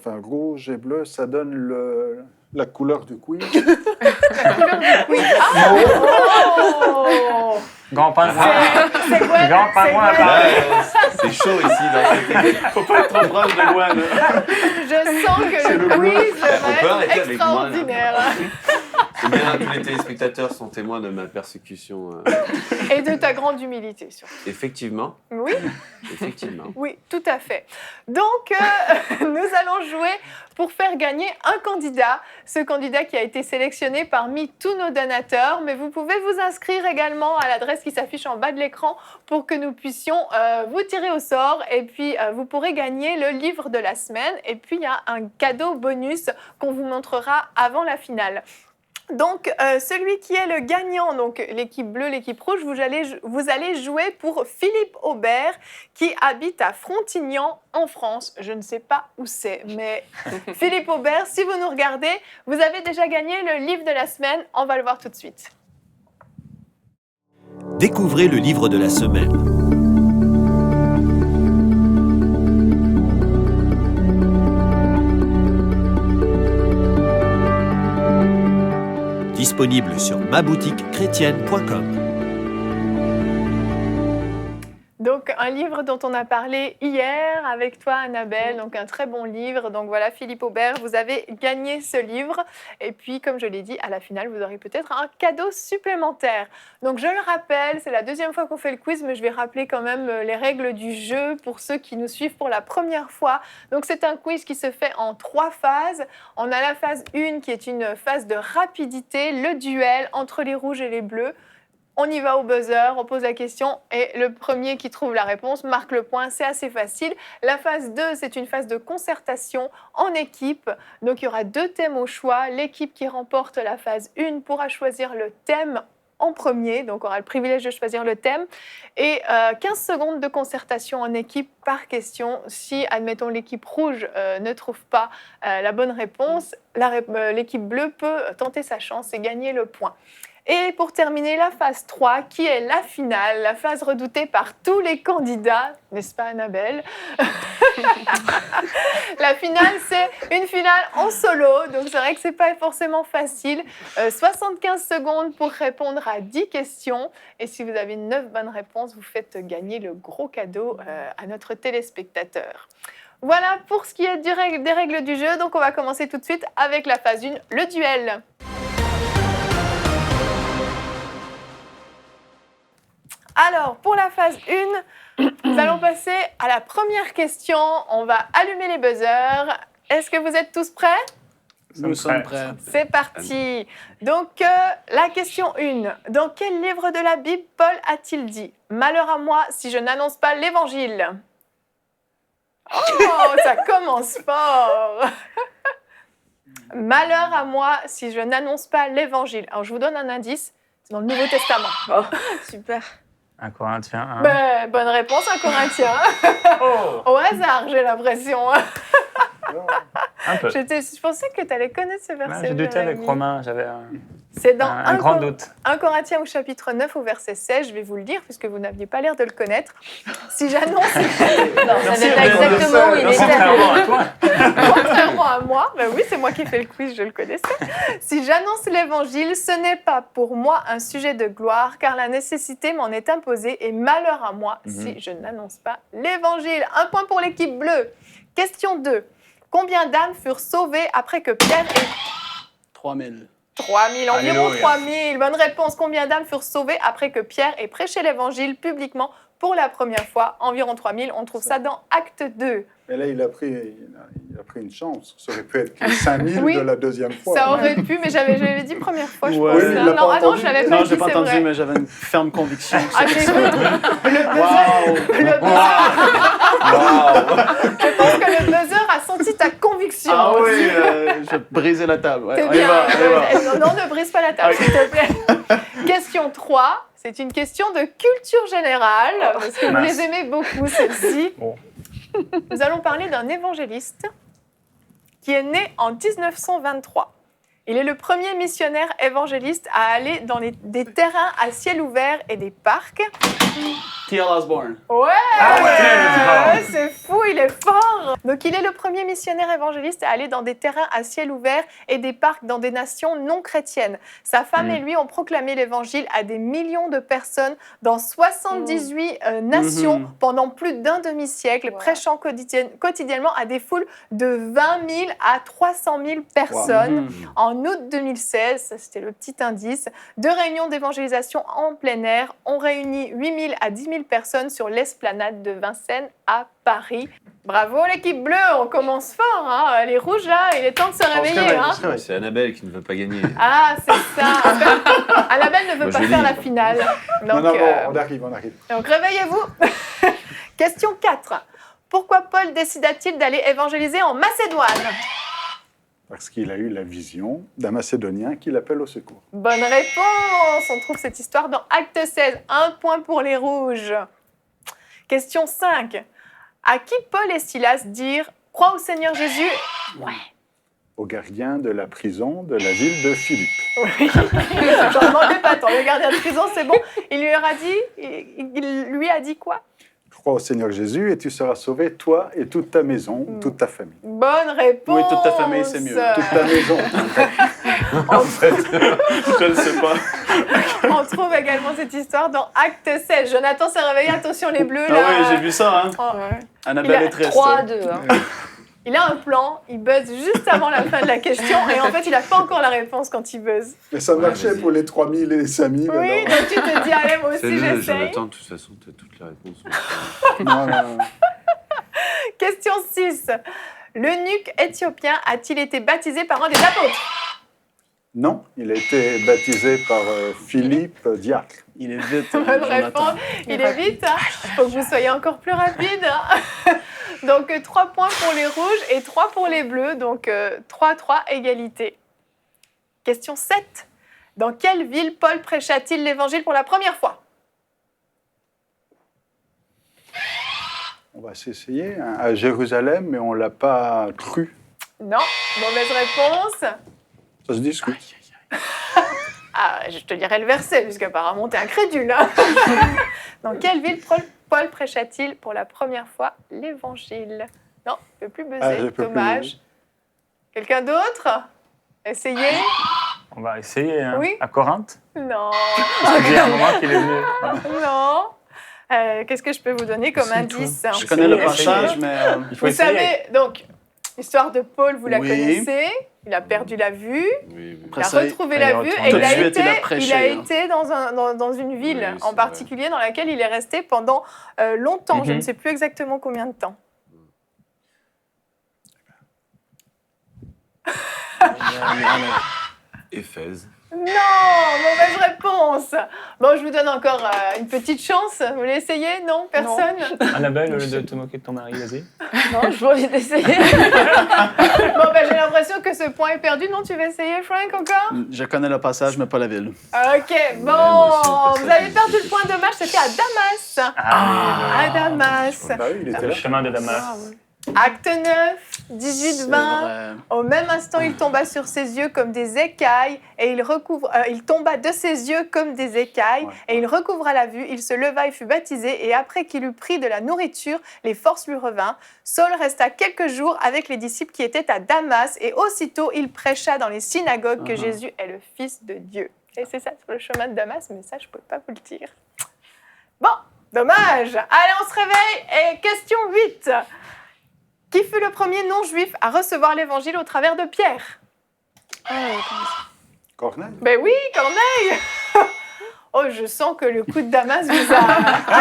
bleu, ça donne la couleur du quiz. La couleur du quiz. Ah oh Grand pingouin. C'est Gwen, Grand pingouin à c'est Gwen. Paris. C'est chaud ici dans cette équipe. Faut pas être trop proche de Gwen. Je sens que le quiz On peut va arrêter être avec moi, là. extraordinaire. C'est bien, tous les téléspectateurs sont témoins de ma persécution. Et de ta grande humilité, surtout. Effectivement, Oui, effectivement. oui, tout à fait. Donc, nous allons jouer pour faire gagner un candidat. Ce candidat qui a été sélectionné parmi tous nos donateurs. Mais vous pouvez vous inscrire également à l'adresse qui s'affiche en bas de l'écran pour que nous puissions vous tirer au sort. Et puis, vous pourrez gagner le livre de la semaine. Et puis, il y a un cadeau bonus qu'on vous montrera avant la finale. Donc, celui qui est le gagnant, donc l'équipe bleue, l'équipe rouge, vous allez jouer pour Philippe Aubert, qui habite à Frontignan, en France. Je ne sais pas où c'est, mais Philippe Aubert, si vous nous regardez, vous avez déjà gagné le livre de la semaine. On va le voir tout de suite. Découvrez le livre de la semaine. Disponible sur maboutiquechrétienne.com. Donc, un livre dont on a parlé hier avec toi, Annabelle, donc un très bon livre. Donc voilà, Philippe Aubert, vous avez gagné ce livre. Et puis, comme je l'ai dit, à la finale, vous aurez peut-être un cadeau supplémentaire. Donc, je le rappelle, c'est la deuxième fois qu'on fait le quiz, mais je vais rappeler quand même les règles du jeu pour ceux qui nous suivent pour la première fois. Donc, c'est un quiz qui se fait en 3 phases. On a la phase 1 qui est une phase de rapidité, le duel entre les rouges et les bleus. On y va au buzzer, on pose la question et le premier qui trouve la réponse marque le point. C'est assez facile. La phase 2, c'est une phase de concertation en équipe. Donc, il y aura 2 thèmes au choix. L'équipe qui remporte la phase 1 pourra choisir le thème en premier. Donc, aura le privilège de choisir le thème. Et 15 secondes de concertation en équipe par question. Si, admettons, l'équipe rouge ne trouve pas la bonne réponse, l'équipe bleue peut tenter sa chance et gagner le point. Et pour terminer, la phase 3, qui est la finale, la phase redoutée par tous les candidats, n'est-ce pas Annabelle? La finale, c'est une finale en solo, donc c'est vrai que ce n'est pas forcément facile. 75 secondes pour répondre à 10 questions. Et si vous avez 9 bonnes réponses, vous faites gagner le gros cadeau à notre téléspectateur. Voilà pour ce qui est des règles du jeu. Donc on va commencer tout de suite avec la phase 1, le duel. Alors, pour la phase 1, nous allons passer à la première question. On va allumer les buzzers. Est-ce que vous êtes tous prêts? Nous sommes prêts. C'est parti. Donc, la question 1. Dans quel livre de la Bible Paul a-t-il dit « Malheur à moi si je n'annonce pas l'Évangile » Oh, ça commence fort. Malheur à moi si je n'annonce pas l'Évangile. Alors, je vous donne un indice. C'est dans le Nouveau Testament. Oh, super. 1 Corinthiens 1. Ben, bonne réponse, un Corinthien. Au hasard, j'ai l'impression. Un peu. Je pensais que tu allais connaître ce verset. J'ai douté avec Romain, j'avais C'est dans un grand doute. 1 Corinthiens au chapitre 9 au verset 16, je vais vous le dire puisque vous n'aviez pas l'air de le connaître. Si j'annonce... Non, ça n'est pas exactement où il était. Contrairement à toi. Contrairement à moi, ben oui, c'est moi qui fais le quiz, je le connaissais. Si j'annonce l'évangile, ce n'est pas pour moi un sujet de gloire, car la nécessité m'en est imposée et malheur à moi si je n'annonce pas l'évangile. 1 point pour l'équipe bleue. Question 2. Combien d'âmes furent sauvées après que Pierre et... 3000. 3000, environ Alléluia. 3000. Bonne réponse. Combien d'âmes furent sauvées après que Pierre ait prêché l'évangile publiquement pour la première fois? Environ 3000. On trouve ça dans Acte 2. Mais là, il a pris une chance. Ça aurait pu être les 5000 Oui, de la deuxième fois. Ça aurait pu, mais j'avais dit première fois, je Ouais. pense. Oui, il l'a non, pas ah non, entendu. je l'avais pas Non, dit, je l'ai pas c'est entendu, vrai. mais j'avais une ferme conviction. Ah, j'ai cru. Le buzzer, je pense que le buzzer a senti ta conviction. Ah oui, aussi. je brisais la table. Ouais, C'est on y bien. va, on y va. Non, ne brise pas la table, s'il te plaît. Question 3. C'est une question de culture générale, parce que vous Mince. les aimez beaucoup, celle-ci. Bon. Nous allons parler d'un évangéliste qui est né en 1923. Il est le premier missionnaire évangéliste à aller dans des terrains à ciel ouvert et des parcs. T.L. Osborne. Ouais, ouais, c'est fou, il est fort. Donc il est le premier missionnaire évangéliste à aller dans des terrains à ciel ouvert et des parcs dans des nations non chrétiennes. Sa femme et lui ont proclamé l'évangile à des millions de personnes dans 78 nations pendant plus d'un demi-siècle, prêchant quotidiennement à des foules de 20 000 à 300 000 personnes. En août 2016, ça, c'était le petit indice, 2 réunions d'évangélisation en plein air ont réuni 8 000 à 10 000 personnes sur l'esplanade de Vincennes à Paris. Bravo l'équipe bleue, on commence fort, hein. Les rouges là, il est temps de se réveiller. Hein. C'est Annabelle qui ne veut pas gagner. Ah, c'est ça. Annabelle ne veut Moi, pas je faire lis. la finale. Donc, Non, on arrive. donc réveillez-vous. Question 4. Pourquoi Paul décida-t-il d'aller évangéliser en Macédoine? Parce qu'il a eu la vision d'un Macédonien qui l'appelle au secours. Bonne réponse. On trouve cette histoire dans Acte 16. 1 point pour les rouges. Question 5. À qui Paul et Silas dirent « Crois au Seigneur Jésus » Au gardien de la prison de la ville de Philippe. Oui, j'en demandais pas tant. Le gardien de prison, c'est bon. Il lui a dit quoi? Crois au Seigneur Jésus et tu seras sauvé, toi et toute ta maison, toute ta famille. Bonne réponse. Oui, toute ta famille, c'est mieux. Toute ta maison. Je ne sais pas. On trouve également cette histoire dans Acte 16. Jonathan s'est réveillé, attention les bleus Ah là. oui, j'ai vu ça. Hein. Oh. Annabelle est triste. 3-2. Hein. Il a un plan, il buzz juste avant la fin de la question et en fait il n'a pas encore la réponse quand il buzz. Mais ça marchait vas-y. pour les 3000 et les 5000. Oui, alors. donc tu te dis allez moi aussi Salut, j'essaye. Jonathan, de toute façon, tu as toutes les réponses. Non. Question 6. L'eunuque éthiopien a-t-il été baptisé par un des apôtres? Non, il a été baptisé par Philippe diacre. Il est vite, Bonne Jonathan. réponse. Il est vite. Il faut que vous soyez encore plus rapide. Donc 3 points pour les rouges et 3 pour les bleus. Donc 3-3 égalité. Question 7. Dans quelle ville Paul prêcha-t-il l'évangile pour la première fois? On va s'essayer hein, à Jérusalem, mais on ne l'a pas cru. Non, mauvaise réponse. Ça se discute. Ah, je te lirai le verset, puisqu'apparemment t'es incrédule. Hein. Dans quelle ville Paul prêcha-t-il pour la première fois l'évangile? Non, je ne peux plus buzzer, je peux dommage. Quelqu'un d'autre? Essayez. On va essayer. Hein. Oui. À Corinthe. Non. Ça fait un moment qu'il est venu. Non. Qu'est-ce que je peux vous donner comme indice? Je connais le Essayez. passage, mais... Il faut Vous essayer. savez, donc, L'histoire de Paul, vous la Oui. connaissez. Il a perdu la vue. Oui, oui. Après Il a ça, retrouvé il la est vue retourné. et Tout il de a suite, été, il a prêché, dans une ville Oui, en c'est particulier dans laquelle il est resté pendant longtemps. Je ne sais plus exactement combien de temps. Éphèse. Non, mauvaise réponse. Bon, je vous donne encore une petite chance. Vous voulez essayer? Non, personne. Annabelle, au lieu de te moquer de ton mari, vas-y. Non, je envie d'essayer. Bon, ben, j'ai l'impression que ce point est perdu. Non, tu veux essayer, Frank, encore? Je connais le passage, mais pas la ville. Ok, bon, moi aussi, le vous avez perdu le point de match, c'était à Damas. À Damas. Bah oui, il était Le là. chemin de Damas. Acte 9, 18-20. C'est vrai. Au même instant, il tomba sur ses yeux comme des écailles, et il tomba de ses yeux comme des écailles, Ouais. et il recouvra la vue. Il se leva et fut baptisé, et après qu'il eut pris de la nourriture, les forces lui revinrent. Saul resta quelques jours avec les disciples qui étaient à Damas, et aussitôt il prêcha dans les synagogues que Jésus est le Fils de Dieu. Et c'est ça, sur le chemin de Damas, mais ça, je ne peux pas vous le dire. Bon, dommage. Allez, on se réveille, et question 8. Qui fut le premier non-juif à recevoir l'évangile au travers de Pierre? Corneille. Ben oui, Corneille. Oh, je sens que le coup de Damas vous a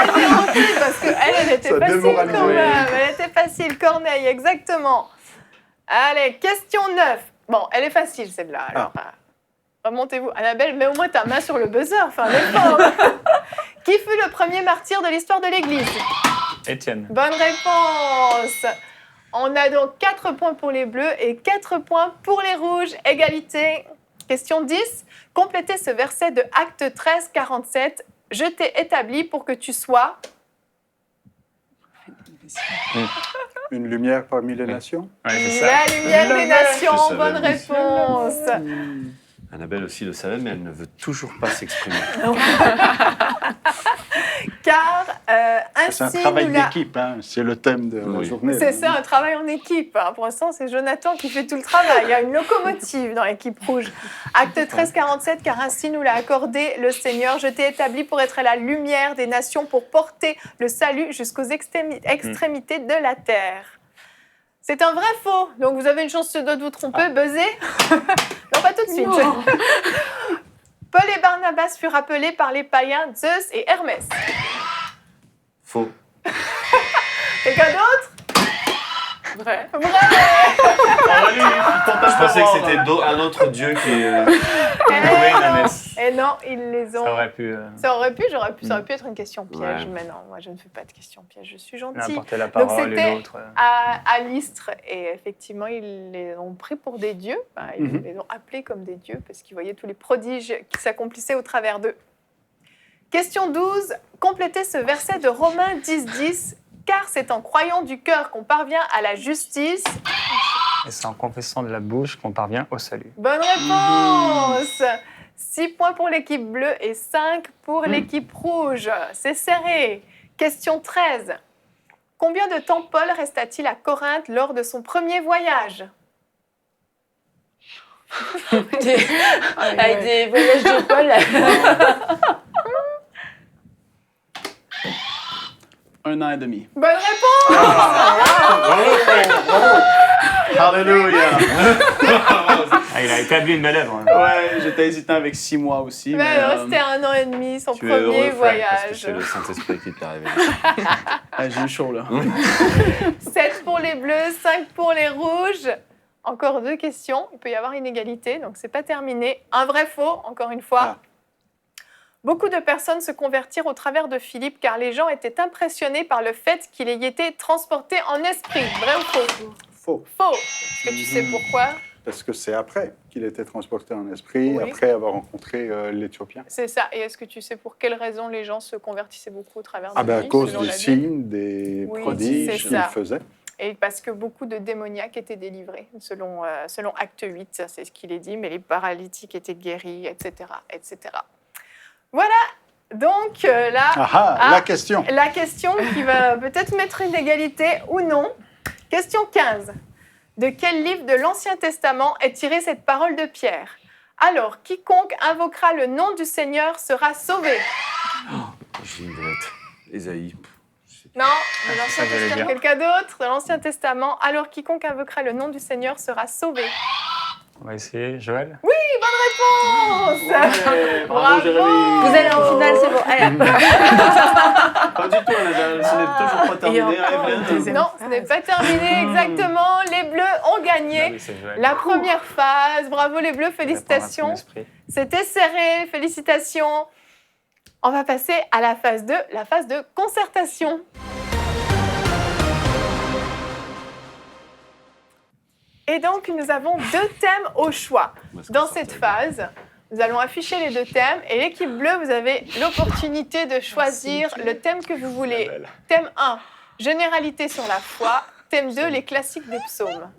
anéanti parce qu'elle était Ça facile démoralise. quand même. Elle était facile, Corneille, exactement. Allez, question 9. Bon, elle est facile celle-là. Alors, remontez-vous. Annabelle, mets au moins ta main sur le buzzer. Enfin, un effort. Qui fut le premier martyr de l'histoire de l'Église? Étienne. Bonne réponse. On a donc 4 points pour les bleus et 4 points pour les rouges. Égalité. Question 10. Complétez ce verset de Acte 13, 47. Je t'ai établi pour que tu sois... Une lumière parmi les nations. Ouais, c'est ça. La lumière des nations. Je savais, Bonne oui. réponse. Annabelle aussi le savait, mais elle ne veut toujours pas s'exprimer. Car C'est un ainsi travail nous l'a... d'équipe, hein. C'est le thème de la Oui. journée. C'est ça, un travail en équipe. Pour l'instant, c'est Jonathan qui fait tout le travail. Il y a une locomotive dans l'équipe rouge. Acte 13, 47, car ainsi nous l'a accordé le Seigneur. Je t'ai établi pour être la lumière des nations, pour porter le salut jusqu'aux extrémités de la terre. C'est un vrai faux. Donc vous avez une chance de vous tromper, buzzer. Non, pas tout de suite. Paul et Barnabas furent appelés par les païens Zeus et Hermès. Faux. Quelqu'un d'autre? Vrai. Vrai. Je pensais que c'était un autre dieu qui est... Oui, Nanès. Et non, ils les ont... Ça aurait pu Ça aurait pu être une question piège, Ouais. mais non, moi je ne fais pas de questions pièges, je suis gentille. n'importer la Donc parole c'était et l'autre. à Lystre, et effectivement, ils les ont pris pour des dieux, ils les ont appelés comme des dieux, parce qu'ils voyaient tous les prodiges qui s'accomplissaient au travers d'eux. Question 12, complétez ce verset de Romains 10, 10, car c'est en croyant du cœur qu'on parvient à la justice. Et c'est en confessant de la bouche qu'on parvient au salut. Bonne réponse. 6 points pour l'équipe bleue et 5 pour l'équipe rouge. C'est serré. Question 13. Combien de temps Paul resta-t-il à Corinthe lors de son premier voyage? Avec des voyages de Paul. 1 an et demi. Bonne réponse. Alléluia! Ah, il a établi une belle œuvre. Ouais, j'étais hésitant avec 6 mois aussi. Mais Mais, alors, c'était 1 an et demi, son Tu es heureux, premier Frank, parce que voyage. c'est le Saint-Esprit qui t'est arrivé. j'ai eu chaud, là. 7 pour les bleus, 5 pour les rouges. Encore 2 questions. Il peut y avoir une égalité, donc c'est pas terminé. Un vrai faux, encore une fois. Beaucoup de personnes se convertirent au travers de Philippe car les gens étaient impressionnés par le fait qu'il ait été transporté en esprit. Vrai ou faux? Faux. Faux. Est-ce que tu sais pourquoi? Parce que c'est après qu'il était transporté en esprit, Oui. après avoir rencontré l'Éthiopien. C'est ça. Et est-ce que tu sais pour quelles raisons les gens se convertissaient beaucoup au travers de lui? À cause selon des la Bible? signes, des Oui, prodiges c'est qu'il ça. faisait. Et parce que beaucoup de démoniaques étaient délivrés, selon Acte 8, c'est ce qu'il est dit, mais les paralytiques étaient guéris, etc. etc. Voilà, donc La question. la question qui va peut-être mettre une égalité ou non. Question 15. De quel livre de l'Ancien Testament est tirée cette parole de Pierre? Alors, quiconque invoquera le nom du Seigneur sera sauvé. J'imagine, Ésaïe. Non, de l'Ancien ça que j'allais Testament. dire. Quelqu'un d'autre de l'Ancien Testament. Alors, quiconque invoquera le nom du Seigneur sera sauvé. On va essayer. Joël? Réponse. Bravo, Bravo. Jérémy. Vous allez en finale, c'est bon. Allez. Pas du tout, Annabelle. Ce n'est toujours pas terminé. Et encore Evelyn. une deuxième Non, ce phase. n'est pas terminé exactement. Les Bleus ont gagné. Ah oui, c'est Joël. La première phase. Bravo les Bleus, Ça répond à son félicitations. esprit. C'était serré, félicitations. On va passer à la phase 2, la phase de concertation. Et donc, nous avons 2 thèmes au choix. Dans cette phase, nous allons afficher les 2 thèmes. Et l'équipe bleue, vous avez l'opportunité de choisir le thème que vous voulez. Thème 1, généralité sur la foi. Thème 2, les classiques des psaumes.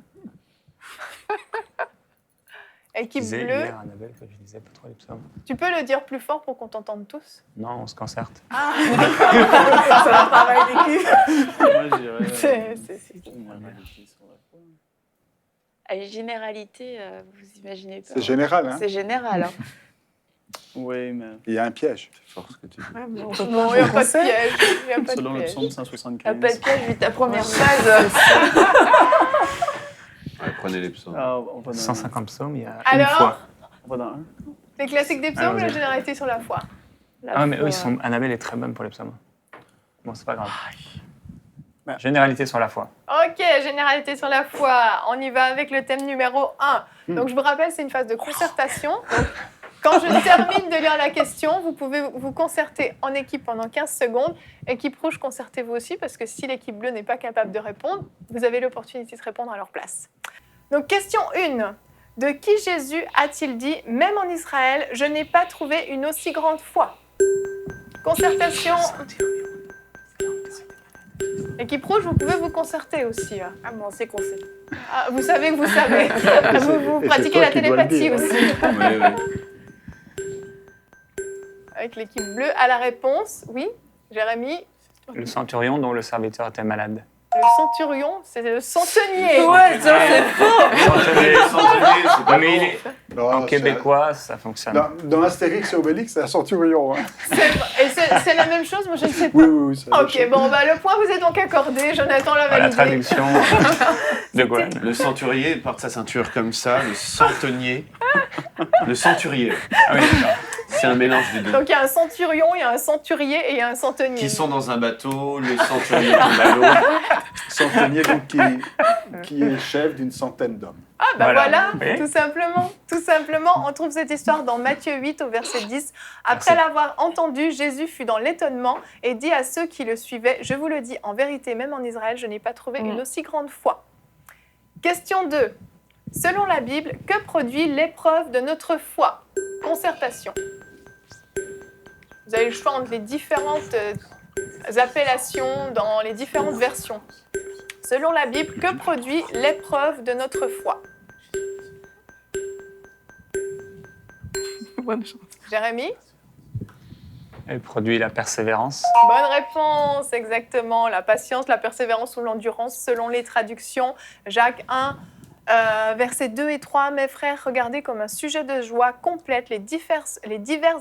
Je Équipe disais bleue, hier, Annabelle, que je disais pas trop les psaumes. tu peux le dire plus fort pour qu'on t'entende tous? Non, on se concerte. C'est un travail d'équipe. Moi, je dirais. Allez, généralité, vous imaginez pas. C'est général, hein. C'est général. Hein. Oui, mais Il y a un piège. C'est fort ce que tu dis. Ouais, mais on Non, il n'y a pas de piège. Il n'y a pas de selon le piège. psaume Il n'y 175. a pas de piège vu ta première phase. Ouais, prenez les psaumes. Ah, on va dans 150 psaumes, il y a Alors, une fois. On va dans un. les classiques des psaumes, Allons-y. la généralité sur la foi. Ah, mais eux, Annabelle est très bonne pour les psaumes. Bon, c'est pas grave. Ouais. Généralité sur la foi. Ok, généralité sur la foi. On y va avec le thème numéro 1. Donc, je vous rappelle, c'est une phase de concertation. Donc, quand je termine de lire la question, vous pouvez vous concerter en équipe pendant 15 secondes. Équipe rouge, concertez-vous aussi, parce que si l'équipe bleue n'est pas capable de répondre, vous avez l'opportunité de répondre à leur place. Donc, question 1. De qui Jésus a-t-il dit « Même en Israël, je n'ai pas trouvé une aussi grande foi » Concertation. Équipe rouge, vous pouvez vous concerter aussi. Ah bon, c'est qu'on sait. Ah, vous savez que vous savez. Vous Et c'est pratiquez toi la qui dois le télépathie dire, hein. aussi. Oui, oui. Avec l'équipe bleue à la réponse. Oui, Jérémy. Le centurion dont le serviteur était malade. Le centurion, c'est le centenier. Ouais, ça c'est faux. Ouais, mais il est... Non, En c'est- québécois, ça fonctionne. Dans Astérix et Obélix, c'est un centurion. Hein. Et c'est la même chose, moi je ne sais pas. Oui, oui, oui. c'est la Ok, même bon, bah, le point vous est donc accordé. Jonathan l'a La validé. traduction de Gwen. Le centurier porte sa ceinture comme ça, le centenier. Le centurier. Ah oui, d'accord. C'est un mélange des deux. Donc il y a un centurion, il y a un centurier et il y a un centenier. Qui sont dans un bateau, le centurier tombe à l'eau. Centenier donc, qui est chef d'une centaine d'hommes. Ah bah Voilà. voilà, Oui. tout simplement. Tout simplement, on trouve cette histoire dans Matthieu 8 au verset 10. Après Merci. l'avoir entendu, Jésus fut dans l'étonnement et dit à ceux qui le suivaient, « Je vous le dis, en vérité, même en Israël, je n'ai pas trouvé une aussi grande foi. » Question 2. Selon la Bible, que produit l'épreuve de notre foi? Concertation. Vous avez le choix entre les différentes appellations dans les différentes versions. Selon la Bible, que produit l'épreuve de notre foi? Bonne chance. Jérémy? Elle produit la persévérance. Bonne réponse, exactement. La patience, la persévérance ou l'endurance, selon les traductions. Jacques 1, versets 2 et 3. Mes frères, regardez comme un sujet de joie complète les diverses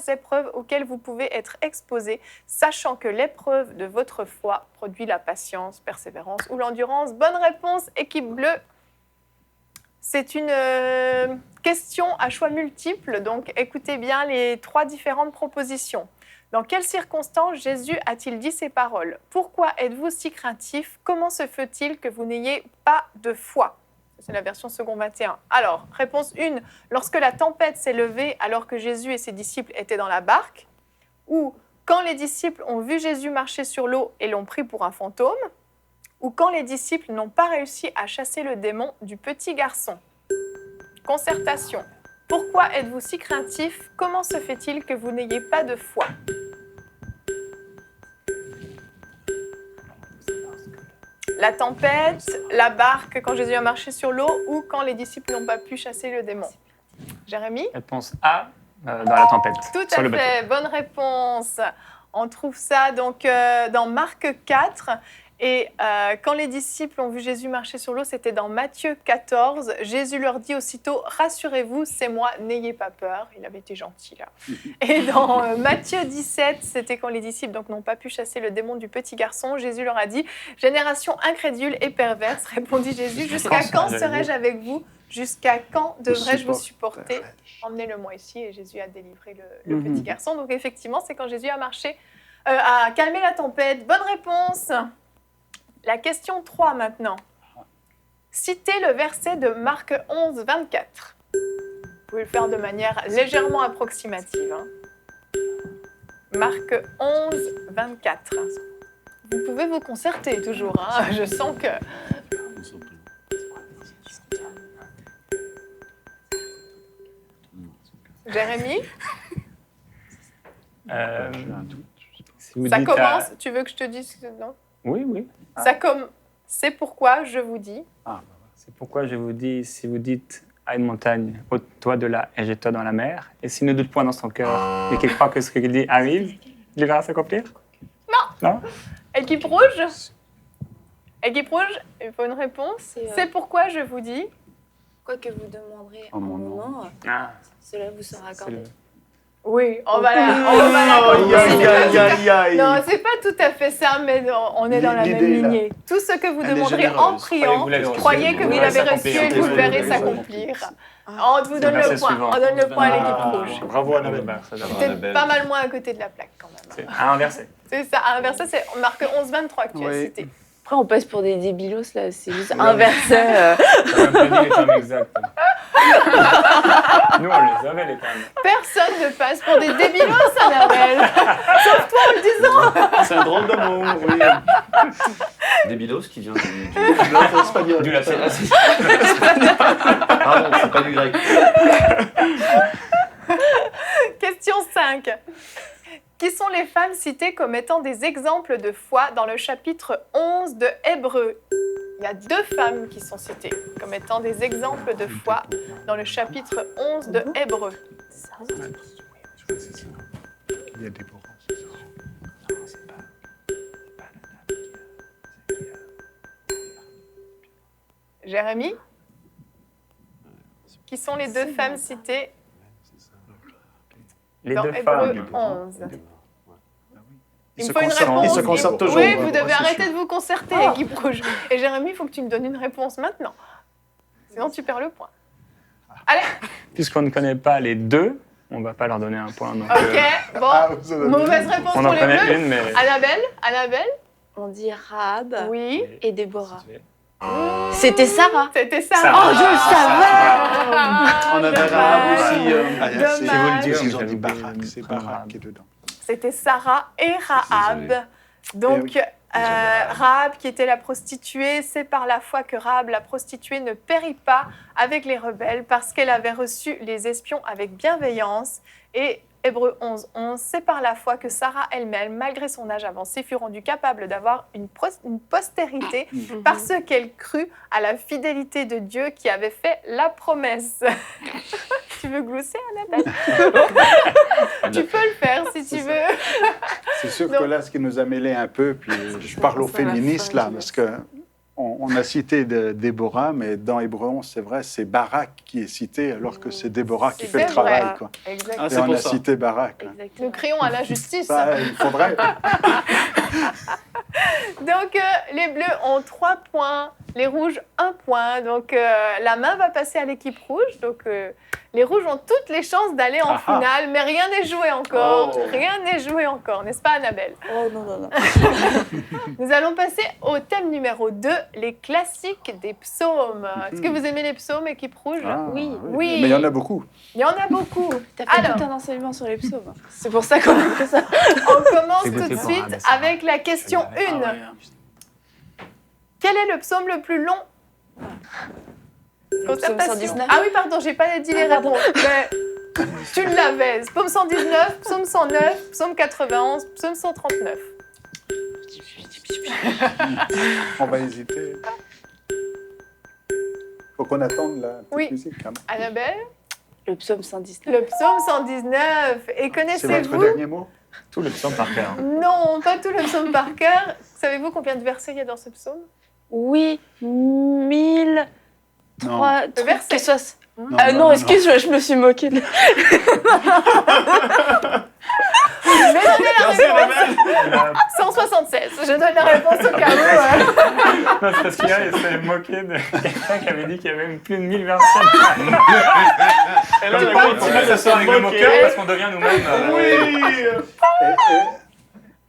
épreuves auxquelles vous pouvez être exposés, sachant que l'épreuve de votre foi produit la patience, persévérance ou l'endurance. Bonne réponse, équipe bleue. C'est une question à choix multiples, donc écoutez bien les 3 différentes propositions. Dans quelles circonstances Jésus a-t-il dit ces paroles? Pourquoi êtes-vous si craintifs? Comment se fait-il que vous n'ayez pas de foi? C'est la version second 21. Alors, réponse 1, lorsque la tempête s'est levée alors que Jésus et ses disciples étaient dans la barque, ou quand les disciples ont vu Jésus marcher sur l'eau et l'ont pris pour un fantôme, ou quand les disciples n'ont pas réussi à chasser le démon du petit garçon. Concertation. Pourquoi êtes-vous si craintifs? Comment se fait-il que vous n'ayez pas de foi? La tempête, la barque quand Jésus a marché sur l'eau ou quand les disciples n'ont pas pu chasser le démon. Jérémy? Réponse A, dans la tempête. Tout sur à le bateau. fait, bonne réponse. On trouve ça donc dans Marc 4 Et quand les disciples ont vu Jésus marcher sur l'eau, c'était dans Matthieu 14. Jésus leur dit aussitôt « Rassurez-vous, c'est moi, n'ayez pas peur ». Il avait été gentil là. Et dans Matthieu 17, c'était quand les disciples donc, n'ont pas pu chasser le démon du petit garçon. Jésus leur a dit « Génération incrédule et perverse », répondit Jésus, « jusqu'à quand serai-je avec vous ? Jusqu'à quand devrais-je vous supporter ? Emmenez-le-moi ici. » Et Jésus a délivré le petit garçon. Donc effectivement, c'est quand Jésus a marché, a calmé la tempête. Bonne réponse. La question 3 maintenant. Citez le verset de Marc 11, 24. Vous pouvez le faire de manière légèrement approximative. Marc 11, 24. Vous pouvez vous concerter toujours. Je sens que... Jérémy, Si vous ça dites commence. Tu veux que je te dise non? Oui, oui. Ça c'est pourquoi je vous dis. C'est pourquoi je vous dis, si vous dites à une montagne, ôte-toi de là et jette-toi dans la mer, et s'il ne doute point dans son cœur et qu'il croit que ce qu'il dit arrive, il verra s'accomplir? Non. Équipe rouge? Équipe rouge, il faut une réponse. C'est pourquoi je vous dis. Quoi que vous demanderez En en mon mon nom. nom, Ah, cela vous sera c'est accordé. le... Oui, on va la Aïe. Non, c'est pas tout à fait ça, mais on est dans la même L'idée, là. lignée. Tout ce que vous Elle est demanderez généreuse. en priant, Vous l'avez reçu. croyez que vous Vous l'avez verrez reçu et que vous le verrez s'accomplir. On vous donne verset le point. suivant. On donne le point à l'équipe Ah. rouge. Bravo, Annabelle. C'est pas mal moins à côté de la plaque quand même. C'est à inverser. C'est ça, à inverser, c'est Marc 11, 23 que tu as Oui. cité. Après, on passe pour des débilos, là, c'est juste inversé. T'as même pas dit les termes exacts. Nous, on les avait, les termes. Personne ne passe pour des débilos, Annabelle. Sauf toi en le disant. C'est un drôle de mot, oui. Débilos qui vient du... L'autre espagnol. Du latin. Pardon, c'est pas du grec. Question 5. Qui sont les femmes citées comme étant des exemples de foi dans le chapitre 11 de Hébreux? Il y a 2 femmes qui sont citées comme étant des exemples de foi dans le chapitre 11 de Hébreux. Il y a des bords. Jérémy? Qui sont les 2 femmes citées Les dans deux Hébreux femmes. 11? Ils Il se me faut une concertent- réponse. ils se concertent toujours. Oui, Ouais, vous ouais, devez c'est arrêter sûr. de vous concerter, équipe rouge. Et Jérémy, il faut que tu me donnes une réponse maintenant. Sinon, tu perds le point. Allez, Puisqu'on ne connaît pas les deux, on ne va pas leur donner un point. Donc, ok. Bon, vous avez- mauvaise réponse on pour en les connaît bleus. une, mais... Annabelle? On dit Rahab Oui. et Déborah. C'était Sarah. C'était ça. Sarah. Oh, je le savais. On avait Dommage. Rahab aussi. Dommage. Je vais vous le dire, Ils ont j'avais dit oublié Barak, le c'est prénom Barak arabe. qui est dedans. C'était Sarah et Rahab. Désolé. Donc, Rahab, qui était la prostituée, c'est par la foi que Rahab, la prostituée, ne périt pas avec les rebelles parce qu'elle avait reçu les espions avec bienveillance. Et Hébreux 11, 11, c'est par la foi que Sarah elle-même, malgré son âge avancé, fut rendue capable d'avoir une postérité parce qu'elle crut à la fidélité de Dieu qui avait fait la promesse. Tu veux glousser, Annabelle? Tu peux le faire si tu veux. C'est sûr Donc- que là, ce qui nous a mêlé un peu, puis je parle aux féministes là, parce que on a cité Déborah, mais dans Hébreux 11, c'est vrai, c'est Barak qui est cité, alors que c'est Déborah qui C'est fait le vrai. travail. Quoi. Exactement. Ah, Et c'est on pour a ça. cité Barak. là. Nous crions à la justice. Ça, il faudrait. Donc, les bleus ont 3 points, les rouges 1 point. Donc, la main va passer à l'équipe rouge. Donc, les rouges ont toutes les chances d'aller en finale, mais rien n'est joué encore. Oh. Rien n'est joué encore, n'est-ce pas, Annabelle? Oh non, non, non. Nous allons passer au thème numéro 2, les classiques des psaumes. Est-ce que vous aimez les psaumes, équipe rouge? Ah, Oui. Oui. Mais il y en a beaucoup. Il y en a beaucoup. T'as fait Alors. tout un enseignement sur les psaumes. C'est pour ça qu'on a fait ça. On commence C'est tout goûté de pour suite Annabelle, ça va. avec la question 1. Ah ouais. Quel est le psaume le plus long? Concertation. 119. Ah oui, pardon, j'ai pas dit les réponses. Mais tu l'avais. Psaume 119, psaume 109, psaume 91, psaume 139. On va hésiter. Faut qu'on attende la petite Oui. musique. Quand même. Annabelle? Le psaume 119. Le psaume 119. Et C'est votre connaissez-vous dernier mot? Tout le psaume par cœur. Non, pas tout le psaume par cœur. Savez-vous combien de versets il y a dans ce psaume? Oui, 1000... Non. 3... Le verset. Non, excuse, je me suis moquée. Je vais donner la réponse. 176. Je donne la réponse au cas où. Non, c'est parce qu'il s'est moqué de quelqu'un qui avait dit qu'il y avait même plus de 1000 versets. Et là, on a continué de se avec le moqueur parce qu'on devient nous-mêmes.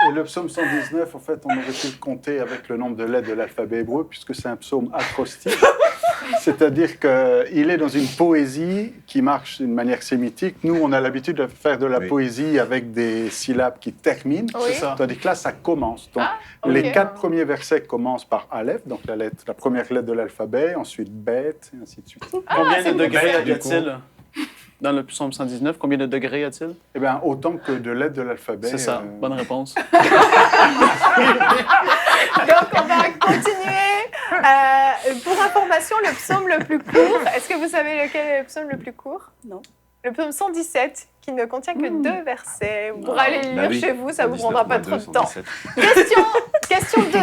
Et le psaume 119, en fait, on aurait pu le compter avec le nombre de lettres de l'alphabet hébreu, puisque c'est un psaume acrostique. C'est-à-dire qu'il est dans une poésie qui marche d'une manière sémitique. Nous, on a l'habitude de faire de la poésie avec des syllabes qui terminent. Oui. Tandis que là, ça commence. Donc, ok. les 4 premiers versets commencent par Aleph, donc la première lettre de l'alphabet, ensuite Bet, et ainsi de suite. Combien c'est de degrés du y a-t-il dans le psaume 119? Combien de degrés y a-t-il? Eh bien, autant que de lettres de l'alphabet. C'est ça, bonne réponse. Donc, on va continuer. Pour information, le psaume le plus court, est-ce que vous savez lequel est le psaume le plus court? Non. Le psaume 117, qui ne contient que 2 versets. Vous pourrez aller le lire chez vous, ça ne vous 119 prendra pas moins trop de 2, temps. 117. Question 2.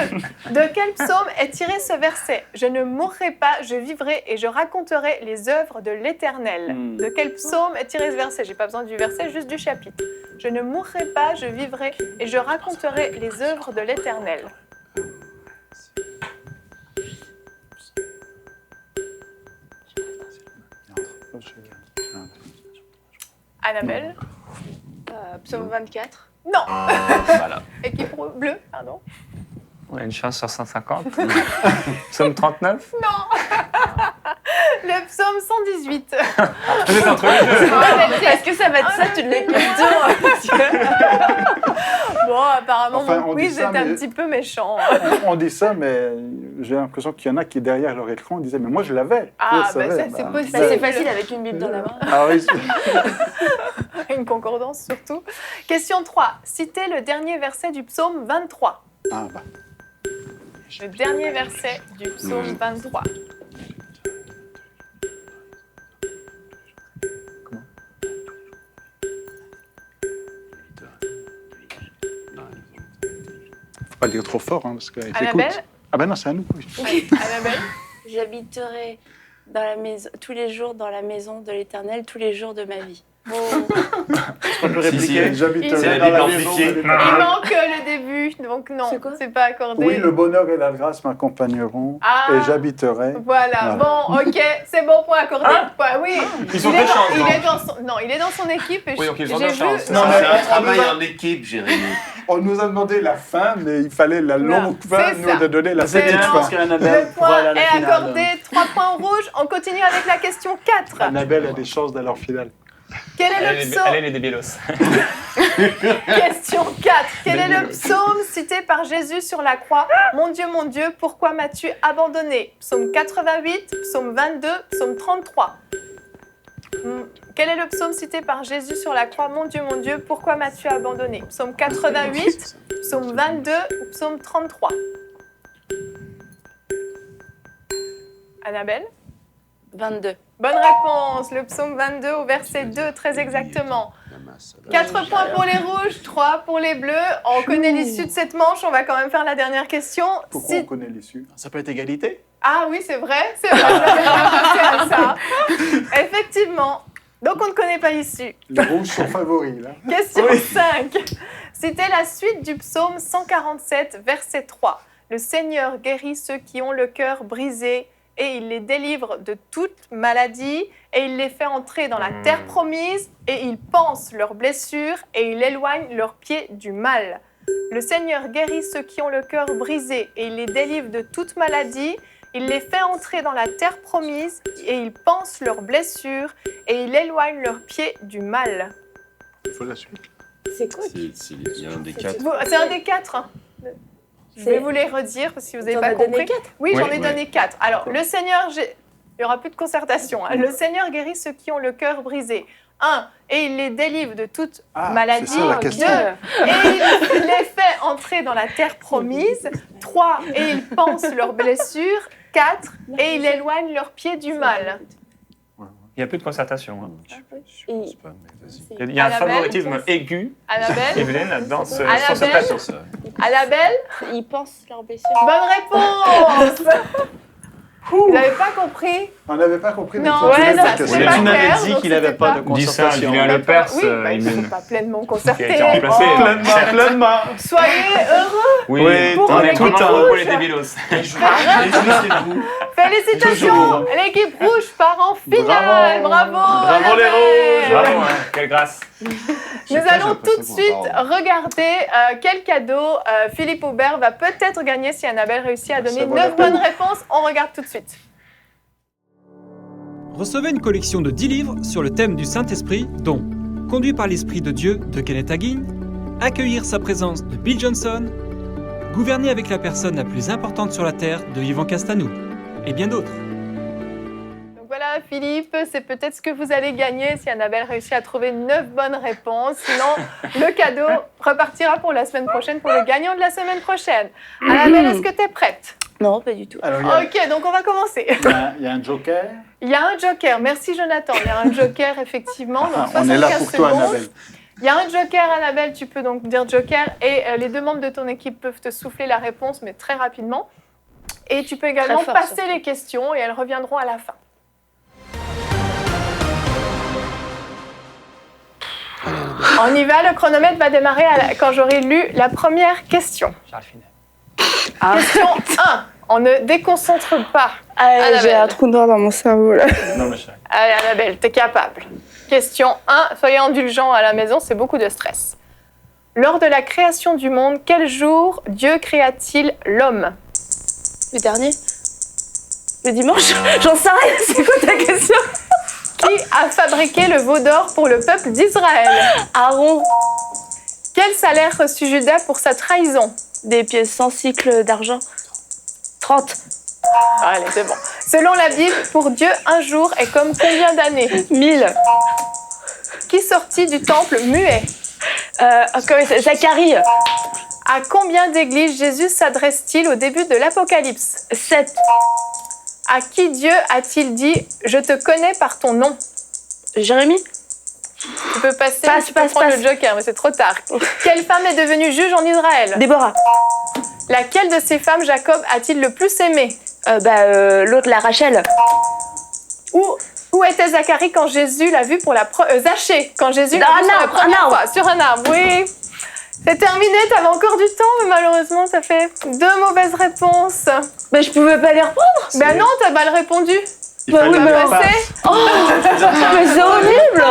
De quel psaume est tiré ce verset? Je ne mourrai pas, je vivrai et je raconterai les œuvres de l'Éternel. De quel psaume est tiré ce verset? J'ai pas besoin du verset, juste du chapitre. Je ne mourrai pas, je vivrai et je raconterai les œuvres de l'Éternel. Annabelle? Psaume 24. Non. Voilà. Équipe bleue, pardon. On a une chance sur 150. Psaume 39. Le psaume 118. Vous êtes entre les deux. Est-ce que ça va être ça toutes les questions? Bon, apparemment, Enfin, mon on quiz dit ça, est un mais- petit peu méchant. On dit ça, mais j'ai l'impression qu'il y en a qui, derrière leur écran, disaient « Mais moi, je l'avais. Ah, Je bah, savais. ça, c'est Bah, possible. C'est facile avec une Bible dans la main. Ah oui, Une concordance surtout. Question 3. Citez le dernier verset du psaume 23. ah, bah. Le dernier verset du psaume 23. Faut pas le dire trop fort, hein, parce qu'elle Annabelle? écoute. Ah ben non, c'est à nous. Oui. Annabelle? J'habiterai dans la maison, tous les jours dans la maison de l'Éternel, tous les jours de ma vie. On peut répliquer. J'habiterai C'est la dans Bible la maison. amplifiée. de Il l'Éternel. manque le début, donc non, C'est quoi c'est pas accordé. Oui, le bonheur et la grâce m'accompagneront Ah. et j'habiterai. Voilà, Voilà. bon, ok, c'est bon pour accorder. Ouais, oui. Ils sont il est de chance, il donc. est dans son, non, il est dans son équipe. Et Oui, donc ils j'ai ont de vu- chance. Non, C'est mais un travail on nous a- en équipe, Jérémy. On nous a demandé la fin, mais il fallait la longue c'est fin, ça. nous, de donner la C'est petite bien fin. parce qu'Annabelle Le pourra aller point à la est finale. accordé, 3 points au rouge. On continue avec la question 4. Annabelle a des chances d'aller en finale. Quel est le Elle psaume est les débilos. Question 4. Quel est le psaume cité par Jésus sur la croix? Mon Dieu, pourquoi m'as-tu abandonné? Psaume 88, psaume 22, psaume 33. Quel est le psaume cité par Jésus sur la croix? Mon Dieu, pourquoi m'as-tu abandonné? Psaume 88, psaume 22 ou psaume 33? Annabelle? 22. Bonne réponse, le psaume 22 au verset 2, très exactement. 4 points pour les rouges, 3 pour les bleus. On connaît l'issue de cette manche, on va quand même faire la dernière question. Pourquoi on connaît l'issue? Ça peut être égalité. Ah oui, c'est vrai, je n'avais pas pensé à ça. Effectivement. Donc on ne connaît pas l'issue. Les rouges sont favoris, là. Question 5. C'était la suite du psaume 147, verset 3. Le Seigneur guérit ceux qui ont le cœur brisé et il les délivre de toute maladie et il les fait entrer dans la terre promise et il panse leurs blessures et il éloigne leurs pieds du mal. Le Seigneur guérit ceux qui ont le cœur brisé et il les délivre de toute maladie. Il les fait entrer dans la terre promise et il panse leurs blessures et il éloigne leurs pieds du mal. Il faut la suite. C'est quoi? Il y a un des 4. C'est un des 4. Hein. Je vais vous les redire si vous n'avez T'en pas as donné compris. 4? Oui, j'en ai Ouais. donné 4. Alors, le Seigneur, il n'y aura plus de concertation. Hein. Le Seigneur guérit ceux qui ont le cœur brisé. 1. Et il les délivre de toute maladie. c'est ça la 2. question. Et il les fait entrer dans la terre promise. 3. Et il panse leurs blessures. 4. Et il éloigne leurs pieds du mal. Il n'y a plus de concertation. Hein. Et- Il y a un Annabelle, favoritisme aigu, Annabelle, Evelyne, sur ce Annabelle. plateau. Annabelle, Ils pensent leur blessure. bonne réponse. Vous n'avez pas compris? On n'avait pas compris. mais Non, tu ouais, voulais ça, dire que c'était c'est- pas Tu m'avais clair, dit donc qu'il n'avait c'était pas de Dis ça, concertation. Julien D'accord. Lepers, Oui, bah, ils ne Evelyne. sont pas pleinement Qui a concertés. été remplacé. Oh. Pleinement. Soyez heureux. Oui, Oui, pour on est l'équipe vraiment rouge. pour les débilos. Félicitations. Toujours. L'équipe rouge part en finale. Bravo. Bravo, les Annabelle. rouges. Bravo, hein, quelle grâce. Nous allons tout de suite regarder quel cadeau Philippe Aubert va peut-être gagner si Annabelle réussit à donner Ça vaut la 9 bonnes peine. réponses. On regarde tout de suite. Recevez une collection de 10 livres sur le thème du Saint-Esprit, dont Conduit par l'Esprit de Dieu de Kenneth Hagin, Accueillir sa présence de Bill Johnson, Gouverner avec la personne la plus importante sur la Terre de Yvan Castanou, et bien d'autres. Donc voilà, Philippe, c'est peut-être ce que vous allez gagner si Annabelle réussit à trouver 9 bonnes réponses. Sinon, le cadeau repartira pour la semaine prochaine, pour le gagnant de la semaine prochaine. Annabelle, est-ce que tu es prête? Non, pas du tout. Alors, il y a- Ok, donc on va commencer. il y a un joker. Il y a un joker. Merci Jonathan. Il y a un joker, effectivement. Donc Ah, on est là 75 pour toi, secondes. Annabelle. Il y a un joker, Annabelle, tu peux donc dire joker, et les deux membres de ton équipe peuvent te souffler la réponse, mais très rapidement. Et tu peux également Très fort, passer surtout. les questions, et elles reviendront à la fin. On y va, le chronomètre va démarrer quand j'aurai lu la première question. Charles Finet. Question 1. On ne déconcentre pas. J'ai Annabelle. un trou noir dans mon cerveau là. Non, mais chérie. Allez, Annabelle, t'es capable. Question 1. Soyez indulgents à la maison, c'est beaucoup de stress. Lors de la création du monde, quel jour Dieu créa-t-il l'homme? Le dernier. Le dimanche. J'en sais rien. C'est quoi ta question? Qui a fabriqué le veau d'or pour le peuple d'Israël? Aaron. Quel salaire reçut Judas pour sa trahison? Des pièces sans cycle d'argent. 30. Allez, c'est bon. Selon la Bible, pour Dieu, un jour est comme combien d'années? 1000. Qui sortit du temple muet? Zacharie. À combien d'églises Jésus s'adresse-t-il au début de l'Apocalypse? 7. À qui Dieu a-t-il dit « Je te connais par ton nom » Jérémie. Tu peux passer, Passe, tu peux passe, prendre passe. le joker, mais c'est trop tard. Quelle femme est devenue juge en Israël? Déborah. Laquelle de ces femmes Jacob a-t-il le plus aimé? L'autre, la Rachel. Où était Zacharie quand Jésus l'a vu pour la Zachée, quand Jésus l'a Dans vu un pour la arbre, première un arbre. fois, sur un arbre, oui. C'est terminé, t'avais encore du temps, mais malheureusement, ça fait 2 mauvaises réponses. Mais je pouvais pas les reprendre. Ben non, t'as mal répondu. Il Bah fallait oui, le mais faire on passer. Mais c'est horrible.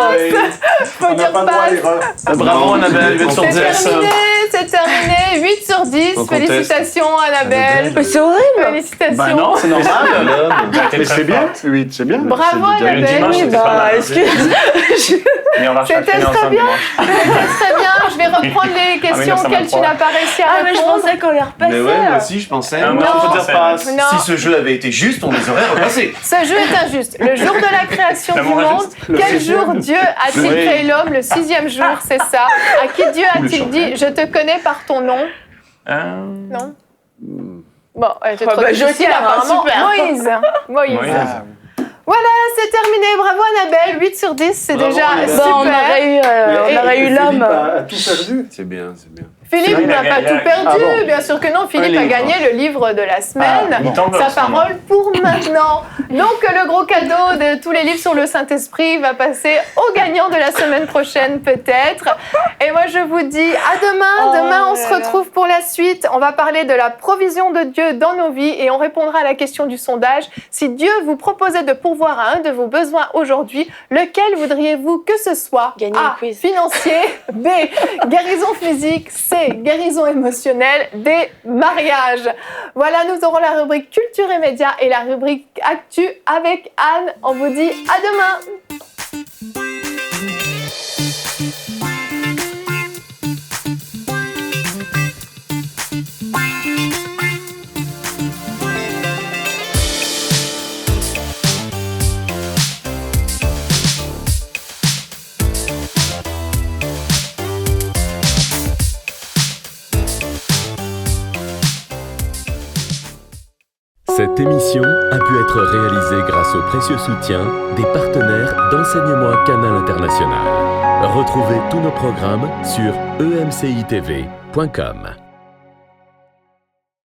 Faut On n'a dire pas le droit à passe. l'erreur. Bravo, Annabelle, 8 sur C'est 10. terminé, c'est terminé. 8 sur 10. On conteste. Félicitations, Annabelle. Mais c'est horrible. Félicitations. Ben non, c'est normal. T'es Mais très c'est bien. forte. Oui, c'est bien. Bravo, C'est déjà- Le Annabelle. dimanche, Oui, c'était pas mal. excuse. Mais on va C'était chacun très ensemble bien. dimanche. Très bien. Je vais reprendre les questions auxquelles tu 1923. n'as pas réussi à Ah, mais je répondre. pensais qu'on les repassait. Mais ouais, moi aussi, je pensais. Ah, Non, non, faut dire c'est- passe. Non. Si ce jeu avait été juste, on les aurait repassés. Ce jeu est injuste. Le jour de la création du L'amour monde, injuste. quel jour Dieu a-t-il Oui. créé l'homme? Le 6e jour, c'est ça. À qui Dieu a-t-il dit « Je te connais par ton nom » Non. Bon, c'est trop bah, difficile, joker, hein, apparemment. super. Moïse. Moïse. Voilà, c'est terminé. Bravo Annabelle. 8 sur 10, c'est Bravo, déjà Annabelle. super. Bon, on aurait eu l'homme. Philippe a tout perdu. C'est bien, c'est bien. Philippe Il a n'a pas gagné. tout perdu, Ah bon. bien sûr que non. Philippe Un a livre. gagné le livre de la semaine. Il t'en veut, Sa en ce moment. parole pour maintenant. Donc le gros cadeau de tous les livres sur le Saint-Esprit va passer au gagnant de la semaine prochaine peut-être. Et moi je vous dis à demain. Demain on se retrouve pour la suite. On va parler de la provision de Dieu dans nos vies et on répondra à la question du sondage. Si Dieu vous proposait de pourvoir à un de vos besoins aujourd'hui, lequel voudriez-vous que ce soit? Gagner A. le quiz. Financier. B. Guérison physique. C. Guérison émotionnelle. D. Mariage. Voilà, nous aurons la rubrique Culture et Médias et la rubrique Actu avec Anne. On vous dit à demain. Cette émission a pu être réalisée grâce au précieux soutien des partenaires d'Enseignement Canal International. Retrouvez tous nos programmes sur emcitv.com.